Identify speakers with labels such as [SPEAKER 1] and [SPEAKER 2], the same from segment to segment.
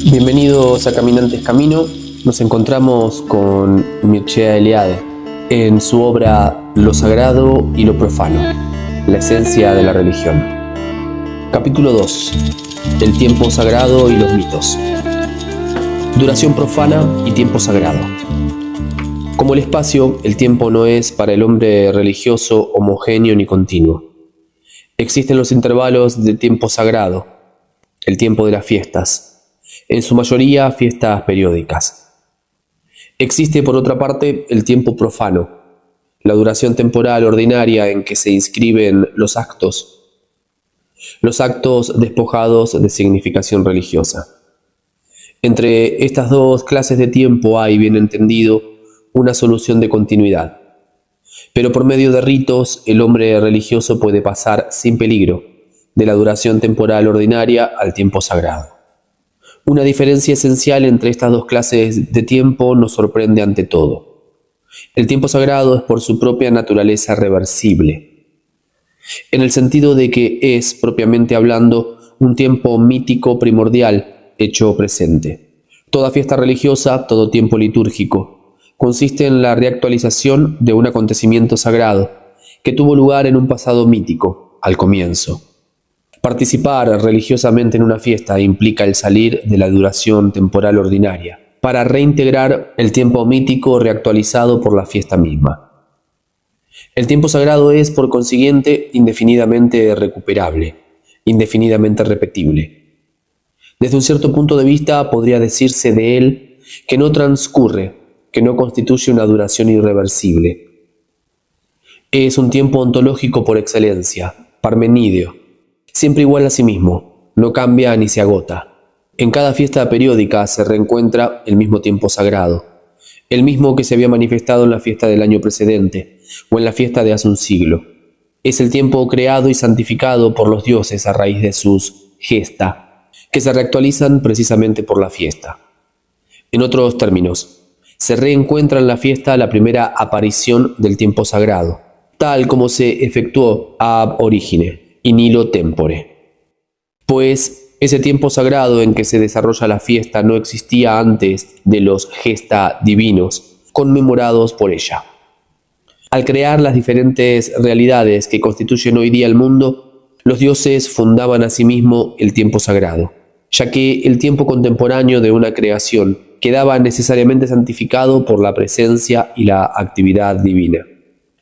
[SPEAKER 1] Bienvenidos a Caminantes Camino. Nos encontramos con Mircea Eliade en su obra Lo Sagrado y lo Profano, la esencia de la religión. Capítulo 2. El tiempo sagrado y los mitos. Duración profana y tiempo sagrado. Como el espacio, el tiempo no es para el hombre religioso homogéneo ni continuo. Existen los intervalos de tiempo sagrado, el tiempo de las fiestas, en su mayoría fiestas periódicas. Existe, por otra parte, el tiempo profano, la duración temporal ordinaria en que se inscriben los actos despojados de significación religiosa. Entre estas dos clases de tiempo hay, bien entendido, una solución de continuidad. Pero por medio de ritos, el hombre religioso puede pasar sin peligro de la duración temporal ordinaria al tiempo sagrado. Una diferencia esencial entre estas dos clases de tiempo nos sorprende ante todo. El tiempo sagrado es por su propia naturaleza reversible, en el sentido de que es, propiamente hablando, un tiempo mítico primordial, hecho presente. Toda fiesta religiosa, todo tiempo litúrgico, consiste en la reactualización de un acontecimiento sagrado que tuvo lugar en un pasado mítico, al comienzo. Participar religiosamente en una fiesta implica el salir de la duración temporal ordinaria para reintegrar el tiempo mítico reactualizado por la fiesta misma. El tiempo sagrado es, por consiguiente, indefinidamente recuperable, indefinidamente repetible. Desde un cierto punto de vista podría decirse de él que no transcurre, que no constituye una duración irreversible. Es un tiempo ontológico por excelencia, parmenídeo, siempre igual a sí mismo, no cambia ni se agota. En cada fiesta periódica se reencuentra el mismo tiempo sagrado, el mismo que se había manifestado en la fiesta del año precedente o en la fiesta de hace un siglo. Es el tiempo creado y santificado por los dioses a raíz de sus gesta, que se reactualizan precisamente por la fiesta. En otros términos, se reencuentra en la fiesta la primera aparición del tiempo sagrado, tal como se efectuó ab origine, in illo tempore. Pues ese tiempo sagrado en que se desarrolla la fiesta no existía antes de los gesta divinos, conmemorados por ella. Al crear las diferentes realidades que constituyen hoy día el mundo, los dioses fundaban asimismo el tiempo sagrado, ya que el tiempo contemporáneo de una creación quedaba necesariamente santificado por la presencia y la actividad divina.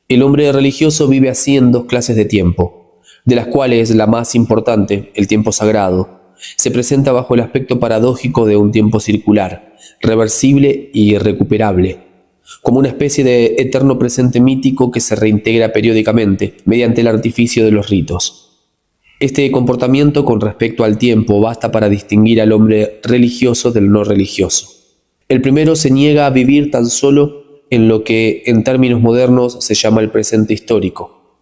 [SPEAKER 1] El hombre religioso vive así en dos clases de tiempo, de las cuales la más importante, el tiempo sagrado, se presenta bajo el aspecto paradójico de un tiempo circular, reversible y irrecuperable, como una especie de eterno presente mítico que se reintegra periódicamente mediante el artificio de los ritos. Este comportamiento con respecto al tiempo basta para distinguir al hombre religioso del no religioso. El primero se niega a vivir tan solo en lo que en términos modernos se llama el presente histórico.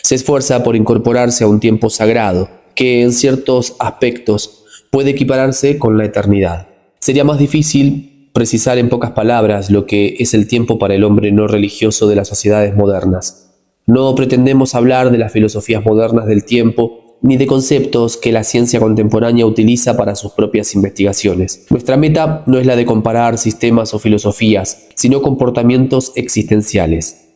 [SPEAKER 1] Se esfuerza por incorporarse a un tiempo sagrado que en ciertos aspectos puede equipararse con la eternidad. Sería más difícil precisar en pocas palabras lo que es el tiempo para el hombre no religioso de las sociedades modernas. No pretendemos hablar de las filosofías modernas del tiempo ni de conceptos que la ciencia contemporánea utiliza para sus propias investigaciones. Nuestra meta no es la de comparar sistemas o filosofías, sino comportamientos existenciales.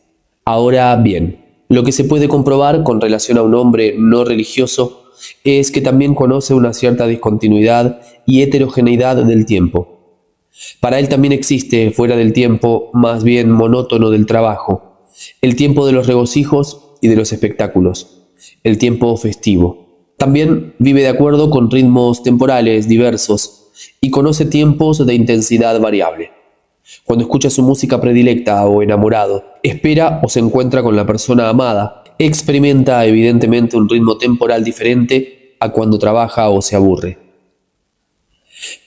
[SPEAKER 1] Ahora bien, lo que se puede comprobar con relación a un hombre no religioso es que también conoce una cierta discontinuidad y heterogeneidad del tiempo. Para él también existe, fuera del tiempo más bien monótono del trabajo, el tiempo de los regocijos y de los espectáculos, el tiempo festivo. También vive de acuerdo con ritmos temporales diversos y conoce tiempos de intensidad variable. Cuando escucha su música predilecta o enamorado, espera o se encuentra con la persona amada, experimenta evidentemente un ritmo temporal diferente a cuando trabaja o se aburre.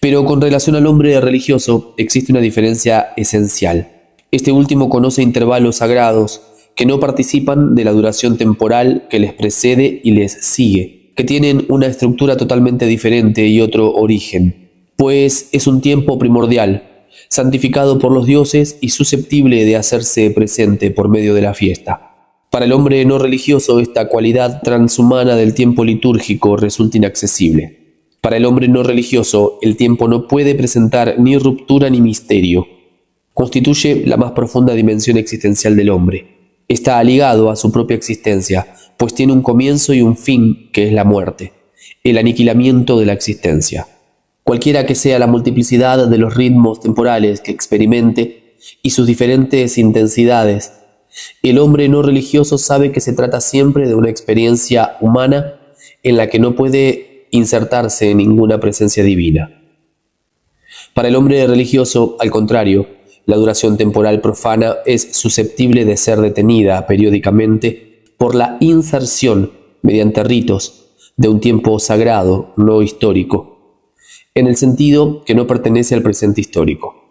[SPEAKER 1] Pero con relación al hombre religioso existe una diferencia esencial. Este último conoce intervalos sagrados que no participan de la duración temporal que les precede y les sigue, que tienen una estructura totalmente diferente y otro origen, pues es un tiempo primordial, santificado por los dioses y susceptible de hacerse presente por medio de la fiesta. Para el hombre no religioso, esta cualidad transhumana del tiempo litúrgico resulta inaccesible. Para el hombre no religioso, el tiempo no puede presentar ni ruptura ni misterio. Constituye la más profunda dimensión existencial del hombre. Está ligado a su propia existencia, pues tiene un comienzo y un fin, que es la muerte, el aniquilamiento de la existencia. Cualquiera que sea la multiplicidad de los ritmos temporales que experimente y sus diferentes intensidades, el hombre no religioso sabe que se trata siempre de una experiencia humana en la que no puede insertarse ninguna presencia divina. Para el hombre religioso, al contrario, la duración temporal profana es susceptible de ser detenida periódicamente por la inserción, mediante ritos, de un tiempo sagrado, no histórico, en el sentido que no pertenece al presente histórico.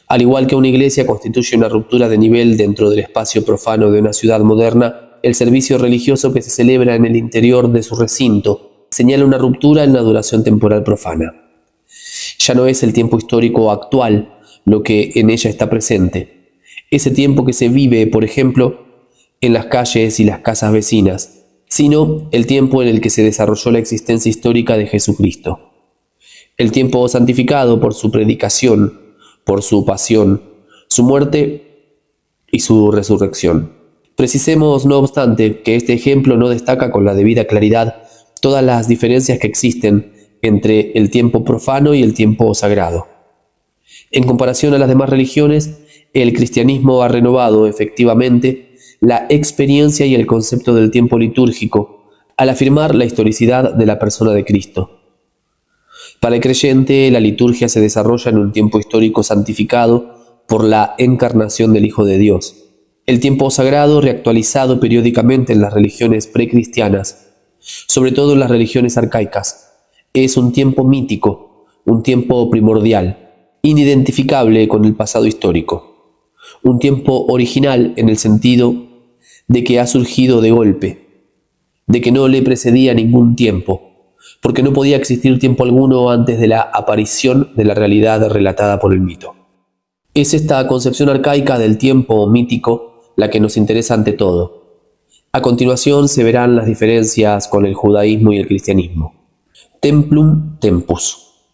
[SPEAKER 1] Al igual que una iglesia constituye una ruptura de nivel dentro del espacio profano de una ciudad moderna, el servicio religioso que se celebra en el interior de su recinto señala una ruptura en la duración temporal profana. Ya no es el tiempo histórico actual lo que en ella está presente. Ese tiempo que se vive, por ejemplo, en las calles y las casas vecinas, sino el tiempo en el que se desarrolló la existencia histórica de Jesucristo. El tiempo santificado por su predicación, por su pasión, su muerte y su resurrección. Precisemos, no obstante, que este ejemplo no destaca con la debida claridad todas las diferencias que existen entre el tiempo profano y el tiempo sagrado. En comparación a las demás religiones, el cristianismo ha renovado efectivamente la experiencia y el concepto del tiempo litúrgico al afirmar la historicidad de la persona de Cristo. Para el creyente, la liturgia se desarrolla en un tiempo histórico santificado por la encarnación del Hijo de Dios. El tiempo sagrado, reactualizado periódicamente en las religiones precristianas, sobre todo en las religiones arcaicas, es un tiempo mítico, un tiempo primordial, inidentificable con el pasado histórico, un tiempo original en el sentido de que ha surgido de golpe, de que no le precedía ningún tiempo, porque no podía existir tiempo alguno antes de la aparición de la realidad relatada por el mito. Es esta concepción arcaica del tiempo mítico la que nos interesa ante todo. A continuación se verán las diferencias con el judaísmo y el cristianismo. Templum tempus.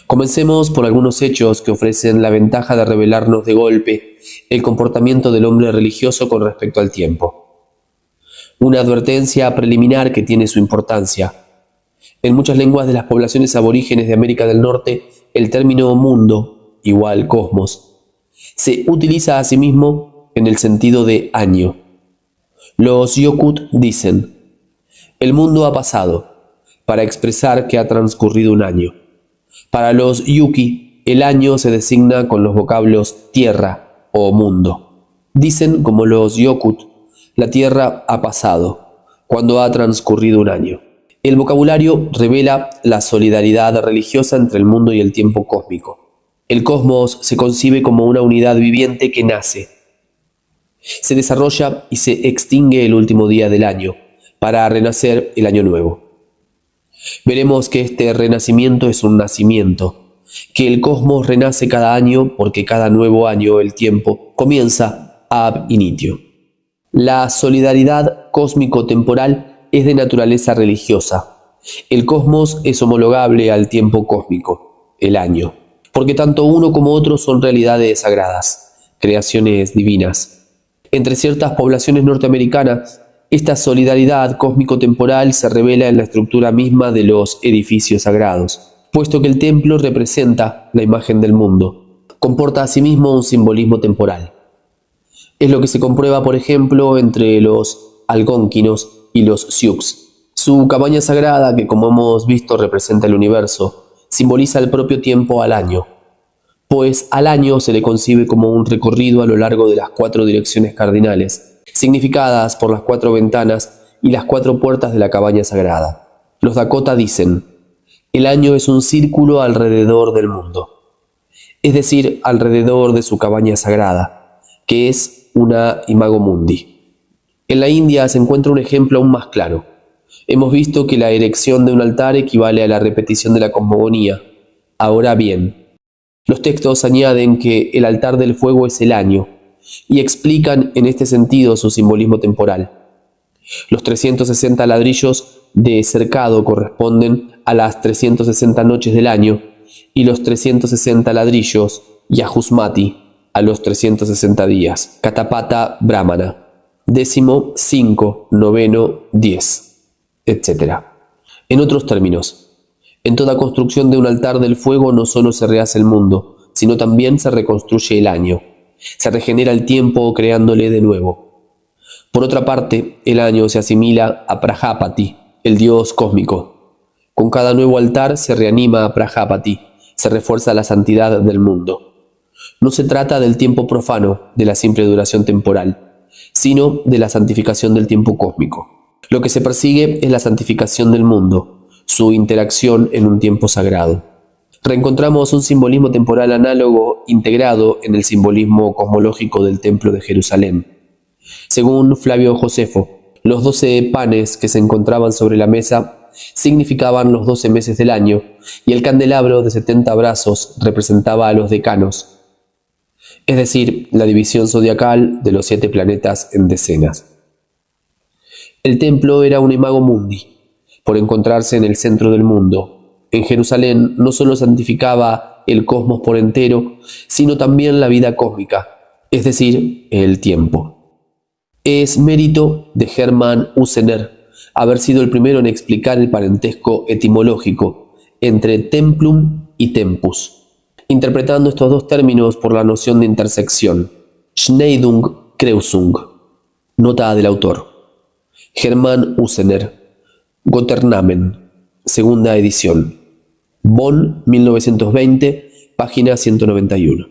[SPEAKER 1] Comencemos por algunos hechos que ofrecen la ventaja de revelarnos de golpe el comportamiento del hombre religioso con respecto al tiempo. Una advertencia preliminar que tiene su importancia. En muchas lenguas de las poblaciones aborígenes de América del Norte, el término mundo, igual cosmos, se utiliza a sí mismo en el sentido de año. Los Yokut dicen, el mundo ha pasado, para expresar que ha transcurrido un año. Para los Yuki, el año se designa con los vocablos tierra o mundo. Dicen, como los Yokut, la tierra ha pasado, cuando ha transcurrido un año. El vocabulario revela la solidaridad religiosa entre el mundo y el tiempo cósmico. El cosmos se concibe como una unidad viviente que nace, se desarrolla y se extingue el último día del año, para renacer el año nuevo. Veremos que este renacimiento es un nacimiento, que el cosmos renace cada año porque cada nuevo año el tiempo comienza ab initio. La solidaridad cósmico-temporal es de naturaleza religiosa. El cosmos es homologable al tiempo cósmico, el año, porque tanto uno como otro son realidades sagradas, creaciones divinas. Entre ciertas poblaciones norteamericanas, esta solidaridad cósmico-temporal se revela en la estructura misma de los edificios sagrados, puesto que el templo representa la imagen del mundo, comporta asimismo un simbolismo temporal. Es lo que se comprueba, por ejemplo, entre los algonquinos y los Sioux. Su cabaña sagrada, que como hemos visto representa el universo, simboliza el propio tiempo al año, pues al año se le concibe como un recorrido a lo largo de las 4 direcciones cardinales, significadas por las 4 ventanas y las 4 puertas de la cabaña sagrada. Los Dakota dicen, el año es un círculo alrededor del mundo, es decir, alrededor de su cabaña sagrada, que es una imago mundi. En la India se encuentra un ejemplo aún más claro. Hemos visto que la erección de un altar equivale a la repetición de la cosmogonía. Ahora bien, los textos añaden que el altar del fuego es el año, y explican en este sentido su simbolismo temporal. Los 360 ladrillos de cercado corresponden a las 360 noches del año y los 360 ladrillos Yahusmati a los 360 días. Katapata Brahmana. 10º, 5, 9, 10, etc. En otros términos, en toda construcción de un altar del fuego no solo se rehace el mundo, sino también se reconstruye el año. Se regenera el tiempo creándole de nuevo. Por otra parte, el año se asimila a Prajapati, el dios cósmico. Con cada nuevo altar se reanima a Prajapati, se refuerza la santidad del mundo. No se trata del tiempo profano, de la simple duración temporal, sino de la santificación del tiempo cósmico. Lo que se persigue es la santificación del mundo, su interacción en un tiempo sagrado. Reencontramos un simbolismo temporal análogo integrado en el simbolismo cosmológico del Templo de Jerusalén. Según Flavio Josefo, los 12 panes que se encontraban sobre la mesa significaban los 12 meses del año y el candelabro de 70 brazos representaba a los decanos, es decir, la división zodiacal de los 7 planetas en decenas. El templo era un imago mundi, por encontrarse en el centro del mundo. En Jerusalén no solo santificaba el cosmos por entero, sino también la vida cósmica, es decir, el tiempo. Es mérito de Hermann Usener haber sido el primero en explicar el parentesco etimológico entre templum y tempus, interpretando estos dos términos por la noción de intersección. Schneidung, Kreuzung. Nota del autor. Hermann Usener, Gotternamen, segunda edición. Bonn, 1920, página 191.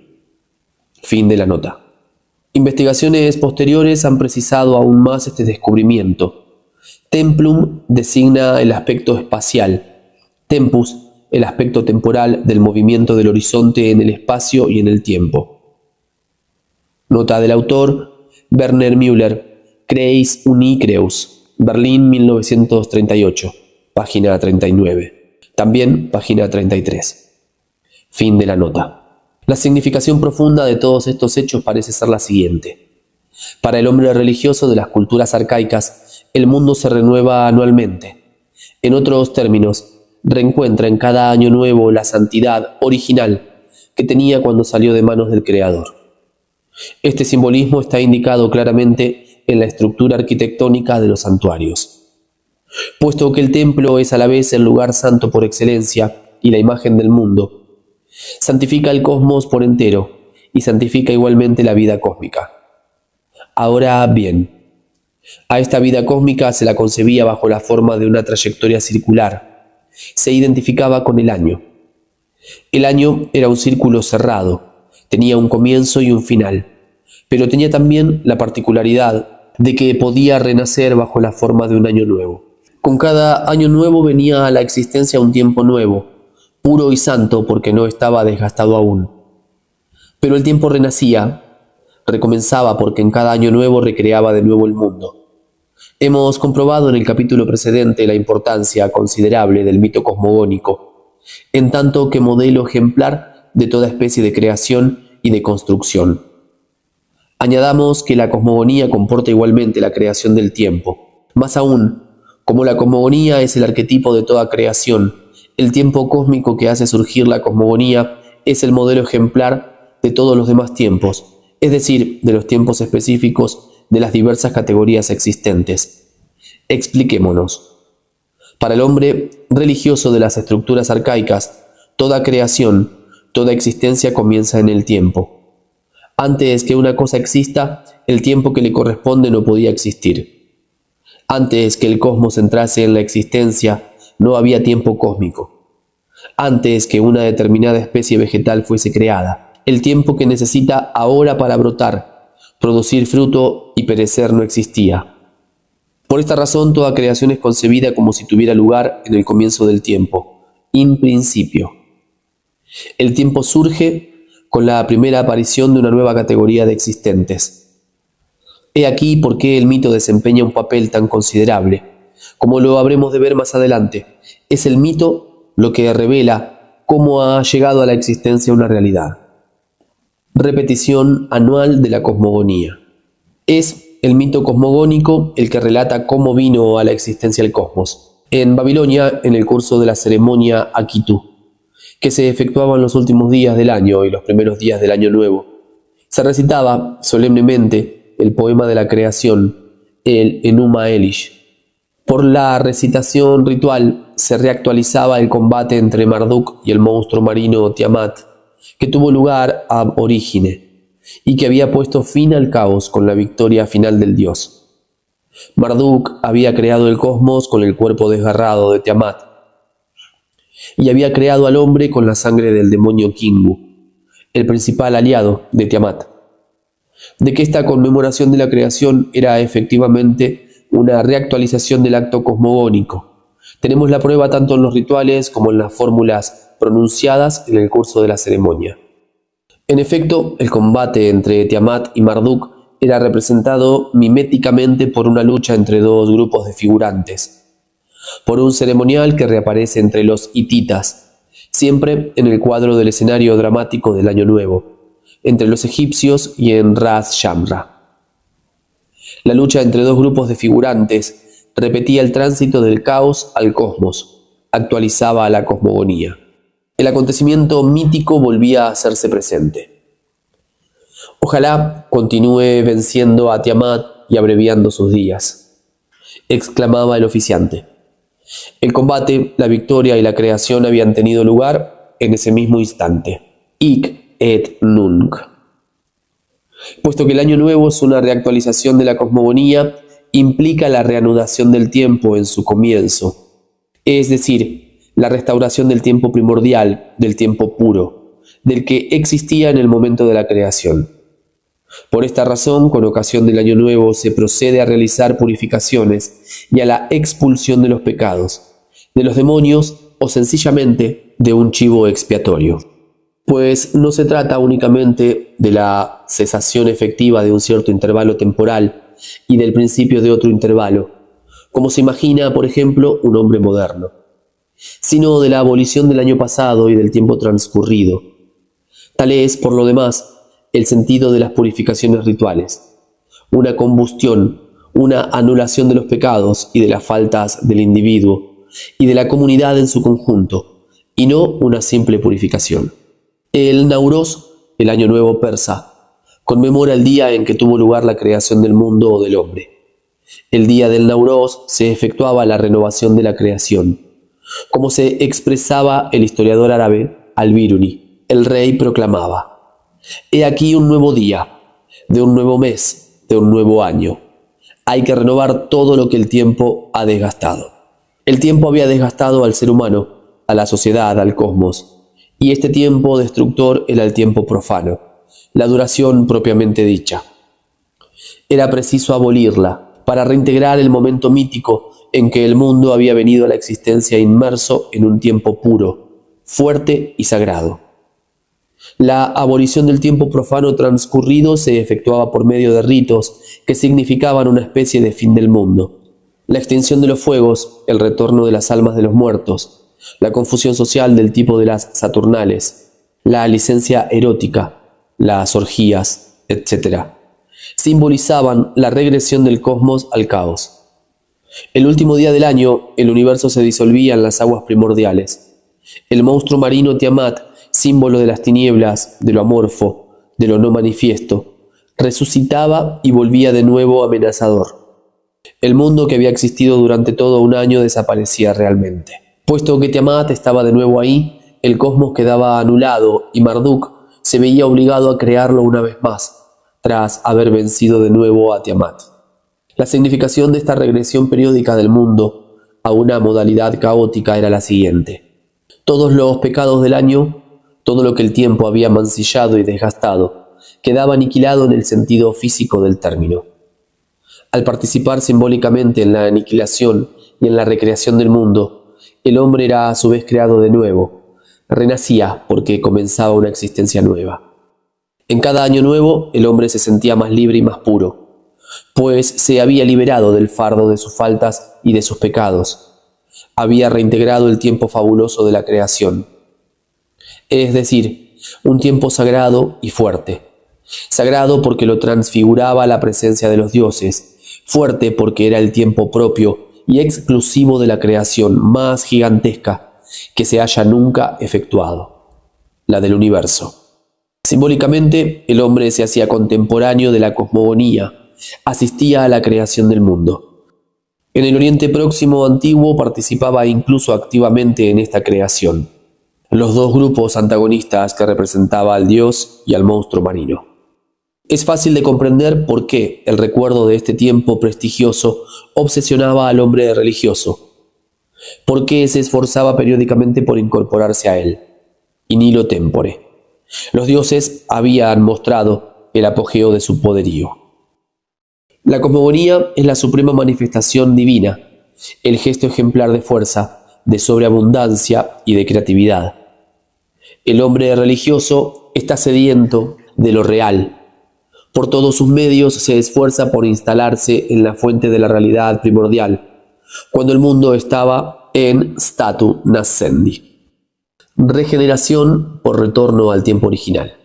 [SPEAKER 1] Fin de la nota. Investigaciones posteriores han precisado aún más este descubrimiento. Templum designa el aspecto espacial, tempus el aspecto temporal del movimiento del horizonte en el espacio y en el tiempo. Nota del autor, Werner Müller, Kreis uni Kreuz, Berlín 1938, página 39. También página 33. Fin de la nota. La significación profunda de todos estos hechos parece ser la siguiente. Para el hombre religioso de las culturas arcaicas, el mundo se renueva anualmente. En otros términos, reencuentra en cada año nuevo la santidad original que tenía cuando salió de manos del Creador. Este simbolismo está indicado claramente en la estructura arquitectónica de los santuarios. Puesto que el templo es a la vez el lugar santo por excelencia y la imagen del mundo, santifica el cosmos por entero y santifica igualmente la vida cósmica. Ahora bien, a esta vida cósmica se la concebía bajo la forma de una trayectoria circular. Se identificaba con el año. El año era un círculo cerrado, tenía un comienzo y un final, pero tenía también la particularidad de que podía renacer bajo la forma de un año nuevo. Con cada año nuevo venía a la existencia un tiempo nuevo, puro y santo porque no estaba desgastado aún. Pero el tiempo renacía, recomenzaba porque en cada año nuevo recreaba de nuevo el mundo. Hemos comprobado en el capítulo precedente la importancia considerable del mito cosmogónico, en tanto que modelo ejemplar de toda especie de creación y de construcción. Añadamos que la cosmogonía comporta igualmente la creación del tiempo. Más aún, como la cosmogonía es el arquetipo de toda creación, el tiempo cósmico que hace surgir la cosmogonía es el modelo ejemplar de todos los demás tiempos, es decir, de los tiempos específicos de las diversas categorías existentes. Expliquémonos. Para el hombre religioso de las estructuras arcaicas, toda creación, toda existencia comienza en el tiempo. Antes que una cosa exista, el tiempo que le corresponde no podía existir. Antes que el cosmos entrase en la existencia, no había tiempo cósmico. Antes que una determinada especie vegetal fuese creada, el tiempo que necesita ahora para brotar, producir fruto y perecer no existía. Por esta razón, toda creación es concebida como si tuviera lugar en el comienzo del tiempo, in principio. El tiempo surge con la primera aparición de una nueva categoría de existentes. He aquí por qué el mito desempeña un papel tan considerable. Como lo habremos de ver más adelante, es el mito lo que revela cómo ha llegado a la existencia una realidad. repetición anual de la cosmogonía. Es el mito cosmogónico el que relata cómo vino a la existencia el cosmos. En Babilonia, en el curso de la ceremonia Akitu, que se efectuaba en los últimos días del año y los primeros días del año nuevo, se recitaba solemnemente el poema de la creación, el Enuma Elish. Por la recitación ritual se reactualizaba el combate entre Marduk y el monstruo marino Tiamat, que tuvo lugar ab origine y que había puesto fin al caos con la victoria final del dios. Marduk había creado el cosmos con el cuerpo desgarrado de Tiamat y había creado al hombre con la sangre del demonio Kingu, el principal aliado de Tiamat. De que esta conmemoración de la creación era efectivamente una reactualización del acto cosmogónico. Tenemos la prueba tanto en los rituales como en las fórmulas pronunciadas en el curso de la ceremonia. En efecto, el combate entre Tiamat y Marduk era representado miméticamente por una lucha entre dos grupos de figurantes, por un ceremonial que reaparece entre los hititas, siempre en el cuadro del escenario dramático del Año Nuevo, entre los egipcios y en Ras Shamra. La lucha entre dos grupos de figurantes repetía el tránsito del caos al cosmos, actualizaba a la cosmogonía. El acontecimiento mítico volvía a hacerse presente. Ojalá continúe venciendo a Tiamat y abreviando sus días, exclamaba el oficiante. El combate, la victoria y la creación habían tenido lugar en ese mismo instante. Hic et nunc. Puesto que el año nuevo es una reactualización de la cosmogonía, implica la reanudación del tiempo en su comienzo, es decir, la restauración del tiempo primordial, del tiempo puro, del que existía en el momento de la creación. Por esta razón, con ocasión del año nuevo, se procede a realizar purificaciones y a la expulsión de los pecados, de los demonios o sencillamente de un chivo expiatorio. Pues no se trata únicamente de la cesación efectiva de un cierto intervalo temporal y del principio de otro intervalo, como se imagina, por ejemplo, un hombre moderno, sino de la abolición del año pasado y del tiempo transcurrido. Tal es, por lo demás, el sentido de las purificaciones rituales, una combustión, una anulación de los pecados y de las faltas del individuo y de la comunidad en su conjunto, y no una simple purificación. El Nowruz, el año nuevo persa, conmemora el día en que tuvo lugar la creación del mundo o del hombre. El día del Nowruz se efectuaba la renovación de la creación. Como se expresaba el historiador árabe Al-Biruni, el rey proclamaba: «He aquí un nuevo día, de un nuevo mes, de un nuevo año. Hay que renovar todo lo que el tiempo ha desgastado». El tiempo había desgastado al ser humano, a la sociedad, al cosmos. Y este tiempo destructor era el tiempo profano, la duración propiamente dicha. Era preciso abolirla para reintegrar el momento mítico en que el mundo había venido a la existencia inmerso en un tiempo puro, fuerte y sagrado. La abolición del tiempo profano transcurrido se efectuaba por medio de ritos que significaban una especie de fin del mundo. La extinción de los fuegos, el retorno de las almas de los muertos, la confusión social del tipo de las Saturnales, la licencia erótica, las orgías, etc., simbolizaban la regresión del cosmos al caos. El último día del año, el universo se disolvía en las aguas primordiales. El monstruo marino Tiamat, símbolo de las tinieblas, de lo amorfo, de lo no manifiesto, resucitaba y volvía de nuevo amenazador. El mundo que había existido durante todo un año desaparecía realmente. Puesto que Tiamat estaba de nuevo ahí, el cosmos quedaba anulado y Marduk se veía obligado a crearlo una vez más, tras haber vencido de nuevo a Tiamat. La significación de esta regresión periódica del mundo a una modalidad caótica era la siguiente: todos los pecados del año, todo lo que el tiempo había mancillado y desgastado, quedaba aniquilado en el sentido físico del término. Al participar simbólicamente en la aniquilación y en la recreación del mundo, el hombre era a su vez creado de nuevo, renacía porque comenzaba una existencia nueva. En cada año nuevo el hombre se sentía más libre y más puro, pues se había liberado del fardo de sus faltas y de sus pecados, había reintegrado el tiempo fabuloso de la creación. Es decir, un tiempo sagrado y fuerte. Sagrado porque lo transfiguraba la presencia de los dioses, fuerte porque era el tiempo propio y exclusivo de la creación más gigantesca que se haya nunca efectuado, la del universo. Simbólicamente, el hombre se hacía contemporáneo de la cosmogonía, asistía a la creación del mundo. En el Oriente Próximo antiguo participaba incluso activamente en esta creación. Los dos grupos antagonistas que representaba al dios y al monstruo marino. Es fácil de comprender por qué el recuerdo de este tiempo prestigioso obsesionaba al hombre religioso, por qué se esforzaba periódicamente por incorporarse a él. In nihilo tempore. Los dioses habían mostrado el apogeo de su poderío. La cosmogonía es la suprema manifestación divina, el gesto ejemplar de fuerza, de sobreabundancia y de creatividad. El hombre religioso está sediento de lo real. Por todos sus medios se esfuerza por instalarse en la fuente de la realidad primordial, cuando el mundo estaba en statu nascendi. Regeneración por retorno al tiempo original.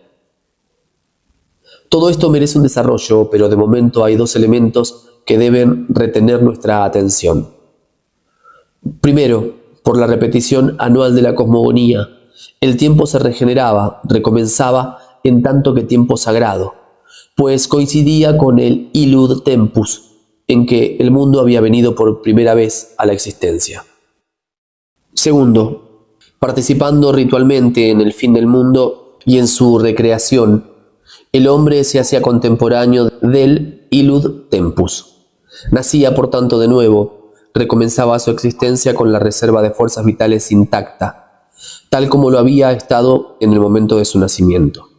[SPEAKER 1] Todo esto merece un desarrollo, pero de momento hay dos elementos que deben retener nuestra atención. Primero, por la repetición anual de la cosmogonía, el tiempo se regeneraba, recomenzaba en tanto que tiempo sagrado, pues coincidía con el illud tempus, en que el mundo había venido por primera vez a la existencia. Segundo, participando ritualmente en el fin del mundo y en su recreación, el hombre se hacía contemporáneo del illud tempus. Nacía, por tanto, de nuevo, recomenzaba su existencia con la reserva de fuerzas vitales intacta, tal como lo había estado en el momento de su nacimiento.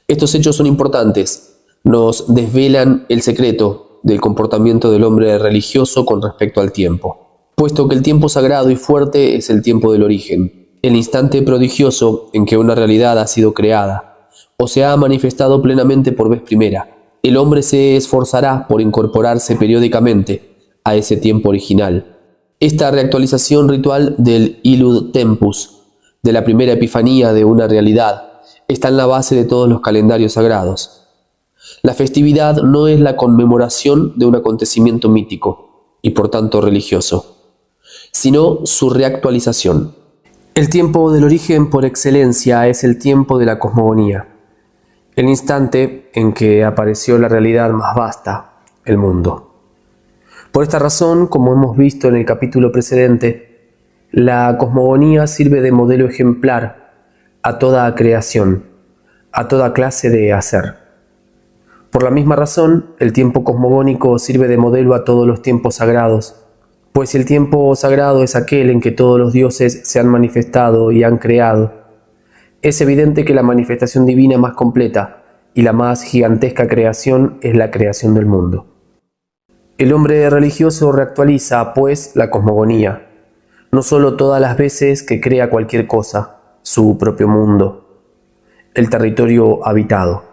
[SPEAKER 1] Estos hechos son importantes, nos desvelan el secreto del comportamiento del hombre religioso con respecto al tiempo, puesto que el tiempo sagrado y fuerte es el tiempo del origen, el instante prodigioso en que una realidad ha sido creada, o se ha manifestado plenamente por vez primera. El hombre se esforzará por incorporarse periódicamente a ese tiempo original. Esta reactualización ritual del illud tempus, de la primera epifanía de una realidad, está en la base de todos los calendarios sagrados. La festividad no es la conmemoración de un acontecimiento mítico y por tanto religioso, sino su reactualización. El tiempo del origen por excelencia es el tiempo de la cosmogonía, el instante en que apareció la realidad más vasta, el mundo. Por esta razón, como hemos visto en el capítulo precedente, la cosmogonía sirve de modelo ejemplar a toda creación, a toda clase de hacer. Por la misma razón, el tiempo cosmogónico sirve de modelo a todos los tiempos sagrados, pues si el tiempo sagrado es aquel en que todos los dioses se han manifestado y han creado, es evidente que la manifestación divina más completa y la más gigantesca creación es la creación del mundo. El hombre religioso reactualiza, pues, la cosmogonía, no solo todas las veces que crea cualquier cosa, su propio mundo, el territorio habitado,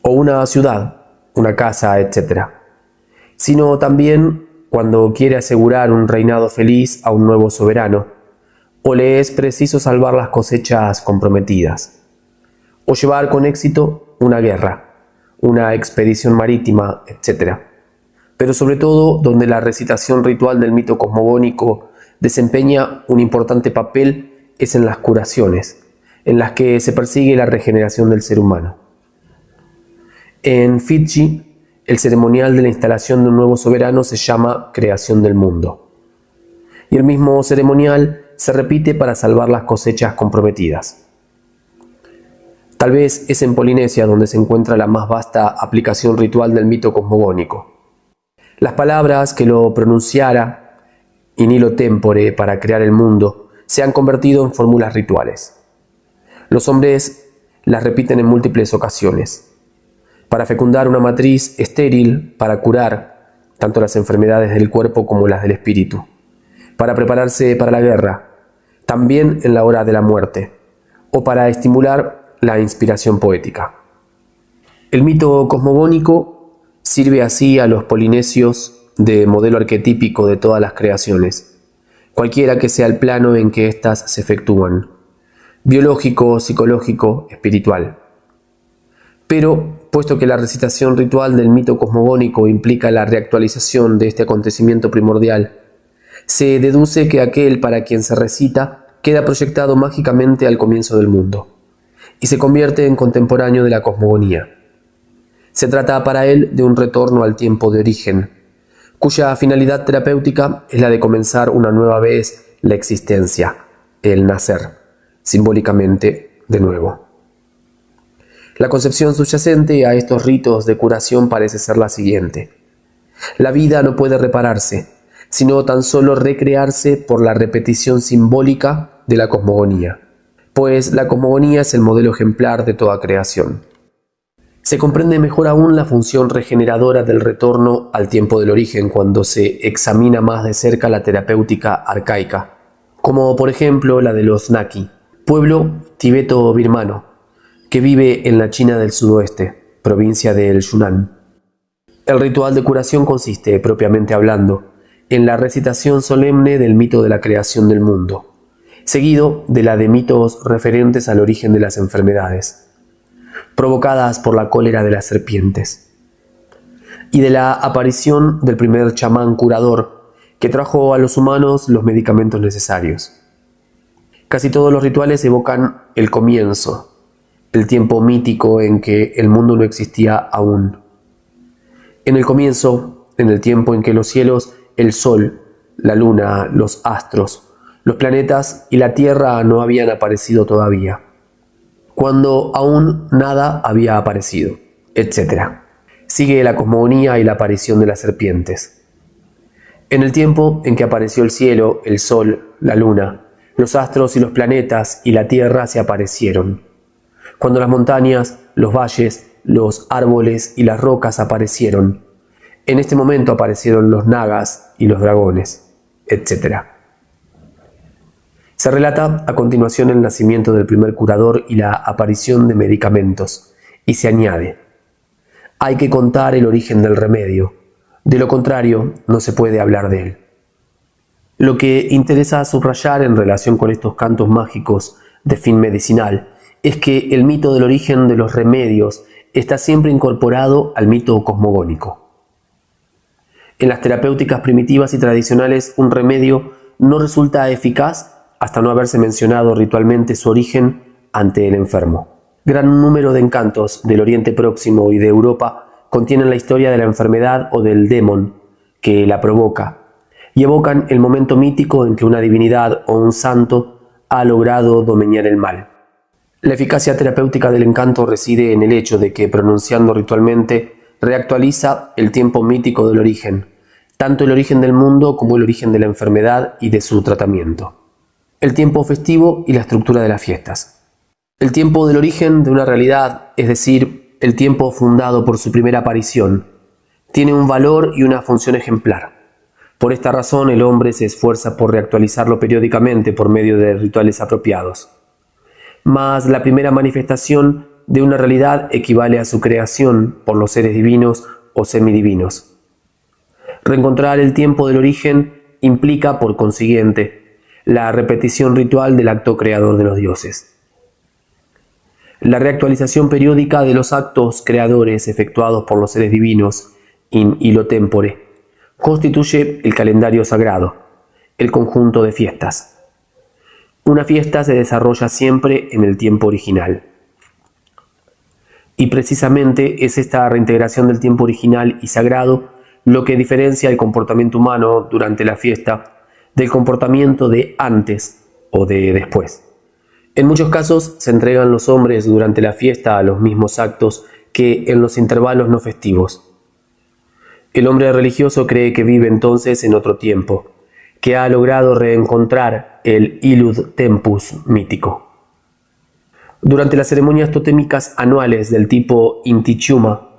[SPEAKER 1] o una ciudad, una casa, etc., sino también cuando quiere asegurar un reinado feliz a un nuevo soberano, o le es preciso salvar las cosechas comprometidas, o llevar con éxito una guerra, una expedición marítima, etc., pero sobre todo donde la recitación ritual del mito cosmogónico desempeña un importante papel es en las curaciones, en las que se persigue la regeneración del ser humano. En Fiji, el ceremonial de la instalación de un nuevo soberano se llama creación del mundo. Y el mismo ceremonial se repite para salvar las cosechas comprometidas. Tal vez es en Polinesia donde se encuentra la más vasta aplicación ritual del mito cosmogónico. Las palabras que lo pronunciara in nihilo tempore para crear el mundo se han convertido en fórmulas rituales. Los hombres las repiten en múltiples ocasiones, para fecundar una matriz estéril, para curar tanto las enfermedades del cuerpo como las del espíritu, para prepararse para la guerra, también en la hora de la muerte, o para estimular la inspiración poética. El mito cosmogónico sirve así a los polinesios de modelo arquetípico de todas las creaciones, cualquiera que sea el plano en que éstas se efectúan. biológico, psicológico, espiritual. Pero, puesto que la recitación ritual del mito cosmogónico implica la reactualización de este acontecimiento primordial, se deduce que aquel para quien se recita queda proyectado mágicamente al comienzo del mundo y se convierte en contemporáneo de la cosmogonía. Se trata para él de un retorno al tiempo de origen, cuya finalidad terapéutica es la de comenzar una nueva vez la existencia, el nacer, simbólicamente de nuevo. La concepción subyacente a estos ritos de curación parece ser la siguiente: la vida no puede repararse, sino tan solo recrearse por la repetición simbólica de la cosmogonía, pues la cosmogonía es el modelo ejemplar de toda creación. Se comprende mejor aún la función regeneradora del retorno al tiempo del origen cuando se examina más de cerca la terapéutica arcaica, como por ejemplo la de los Naki, pueblo tibeto-birmano, que vive en la China del sudoeste, provincia del Yunnan. El ritual de curación consiste, propiamente hablando, en la recitación solemne del mito de la creación del mundo, seguido de la de mitos referentes al origen de las enfermedades, provocadas por la cólera de las serpientes, y de la aparición del primer chamán curador que trajo a los humanos los medicamentos necesarios. Casi todos los rituales evocan el comienzo, el tiempo mítico en que el mundo no existía aún. En el comienzo, en el tiempo en que los cielos, el sol, la luna, los astros, los planetas y la tierra no habían aparecido todavía, cuando aún nada había aparecido, etc. Sigue la cosmogonía y la aparición de las serpientes. En el tiempo en que apareció el cielo, el sol, la luna, los astros y los planetas y la tierra se aparecieron. Cuando las montañas, los valles, los árboles y las rocas aparecieron, en este momento aparecieron los nagas y los dragones, etc. Se relata a continuación el nacimiento del primer curador y la aparición de medicamentos, y se añade: hay que contar el origen del remedio, de lo contrario no se puede hablar de él. Lo que interesa subrayar en relación con estos cantos mágicos de fin medicinal es que el mito del origen de los remedios está siempre incorporado al mito cosmogónico. En las terapéuticas primitivas y tradicionales, un remedio no resulta eficaz hasta no haberse mencionado ritualmente su origen ante el enfermo. Gran número de encantos del Oriente Próximo y de Europa contienen la historia de la enfermedad o del demon que la provoca y evocan el momento mítico en que una divinidad o un santo ha logrado domeñar el mal. La eficacia terapéutica del encanto reside en el hecho de que, pronunciando ritualmente, reactualiza el tiempo mítico del origen, tanto el origen del mundo como el origen de la enfermedad y de su tratamiento. El tiempo festivo y la estructura de las fiestas. El tiempo del origen de una realidad, es decir, el tiempo fundado por su primera aparición, tiene un valor y una función ejemplar. Por esta razón, el hombre se esfuerza por reactualizarlo periódicamente por medio de rituales apropiados. Mas la primera manifestación de una realidad equivale a su creación por los seres divinos o semidivinos. Reencontrar el tiempo del origen implica, por consiguiente, la repetición ritual del acto creador de los dioses. La reactualización periódica de los actos creadores efectuados por los seres divinos in illo tempore constituye el calendario sagrado, el conjunto de fiestas. Una fiesta se desarrolla siempre en el tiempo original. Y precisamente es esta reintegración del tiempo original y sagrado lo que diferencia el comportamiento humano durante la fiesta del comportamiento de antes o de después. En muchos casos se entregan los hombres durante la fiesta a los mismos actos que en los intervalos no festivos. El hombre religioso cree que vive entonces en otro tiempo, que ha logrado reencontrar el Illud Tempus mítico. Durante las ceremonias totémicas anuales del tipo Inti Chuma,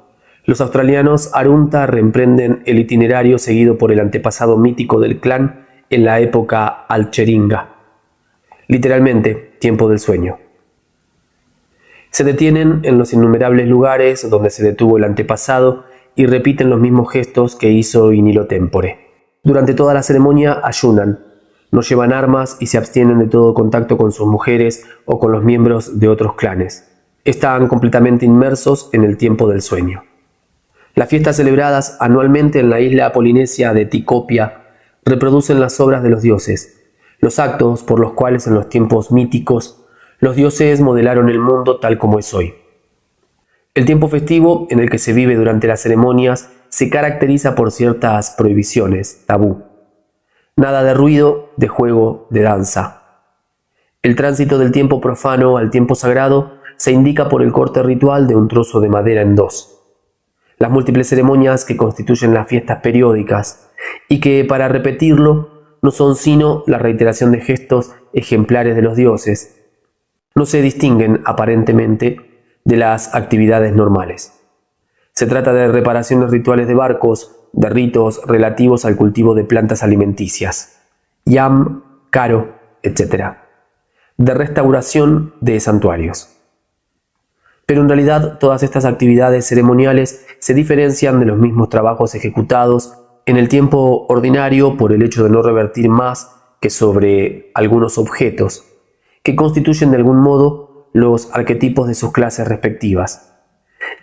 [SPEAKER 1] los australianos Arunta reemprenden el itinerario seguido por el antepasado mítico del clan en la época Alcheringa, literalmente tiempo del sueño. Se detienen en los innumerables lugares donde se detuvo el antepasado y repiten los mismos gestos que hizo in illo tempore. Durante toda la ceremonia ayunan, No llevan armas y se abstienen de todo contacto con sus mujeres o con los miembros de otros clanes. Están completamente inmersos en el tiempo del sueño. Las fiestas celebradas anualmente en la isla polinesia de Tikopia reproducen las obras de los dioses, los actos por los cuales en los tiempos míticos los dioses modelaron el mundo tal como es hoy. El tiempo festivo en el que se vive durante las ceremonias se caracteriza por ciertas prohibiciones, tabú. Nada de ruido, de juego, de danza. El tránsito del tiempo profano al tiempo sagrado se indica por el corte ritual de un trozo de madera en dos. Las múltiples ceremonias que constituyen las fiestas periódicas y que, para repetirlo, no son sino la reiteración de gestos ejemplares de los dioses, no se distinguen aparentemente de las actividades normales. Se trata de reparaciones rituales de barcos, de ritos relativos al cultivo de plantas alimenticias, yam, caro, etc., de restauración de santuarios. Pero en realidad todas estas actividades ceremoniales se diferencian de los mismos trabajos ejecutados en el tiempo ordinario por el hecho de no revertir más que sobre algunos objetos, que constituyen de algún modo los arquetipos de sus clases respectivas,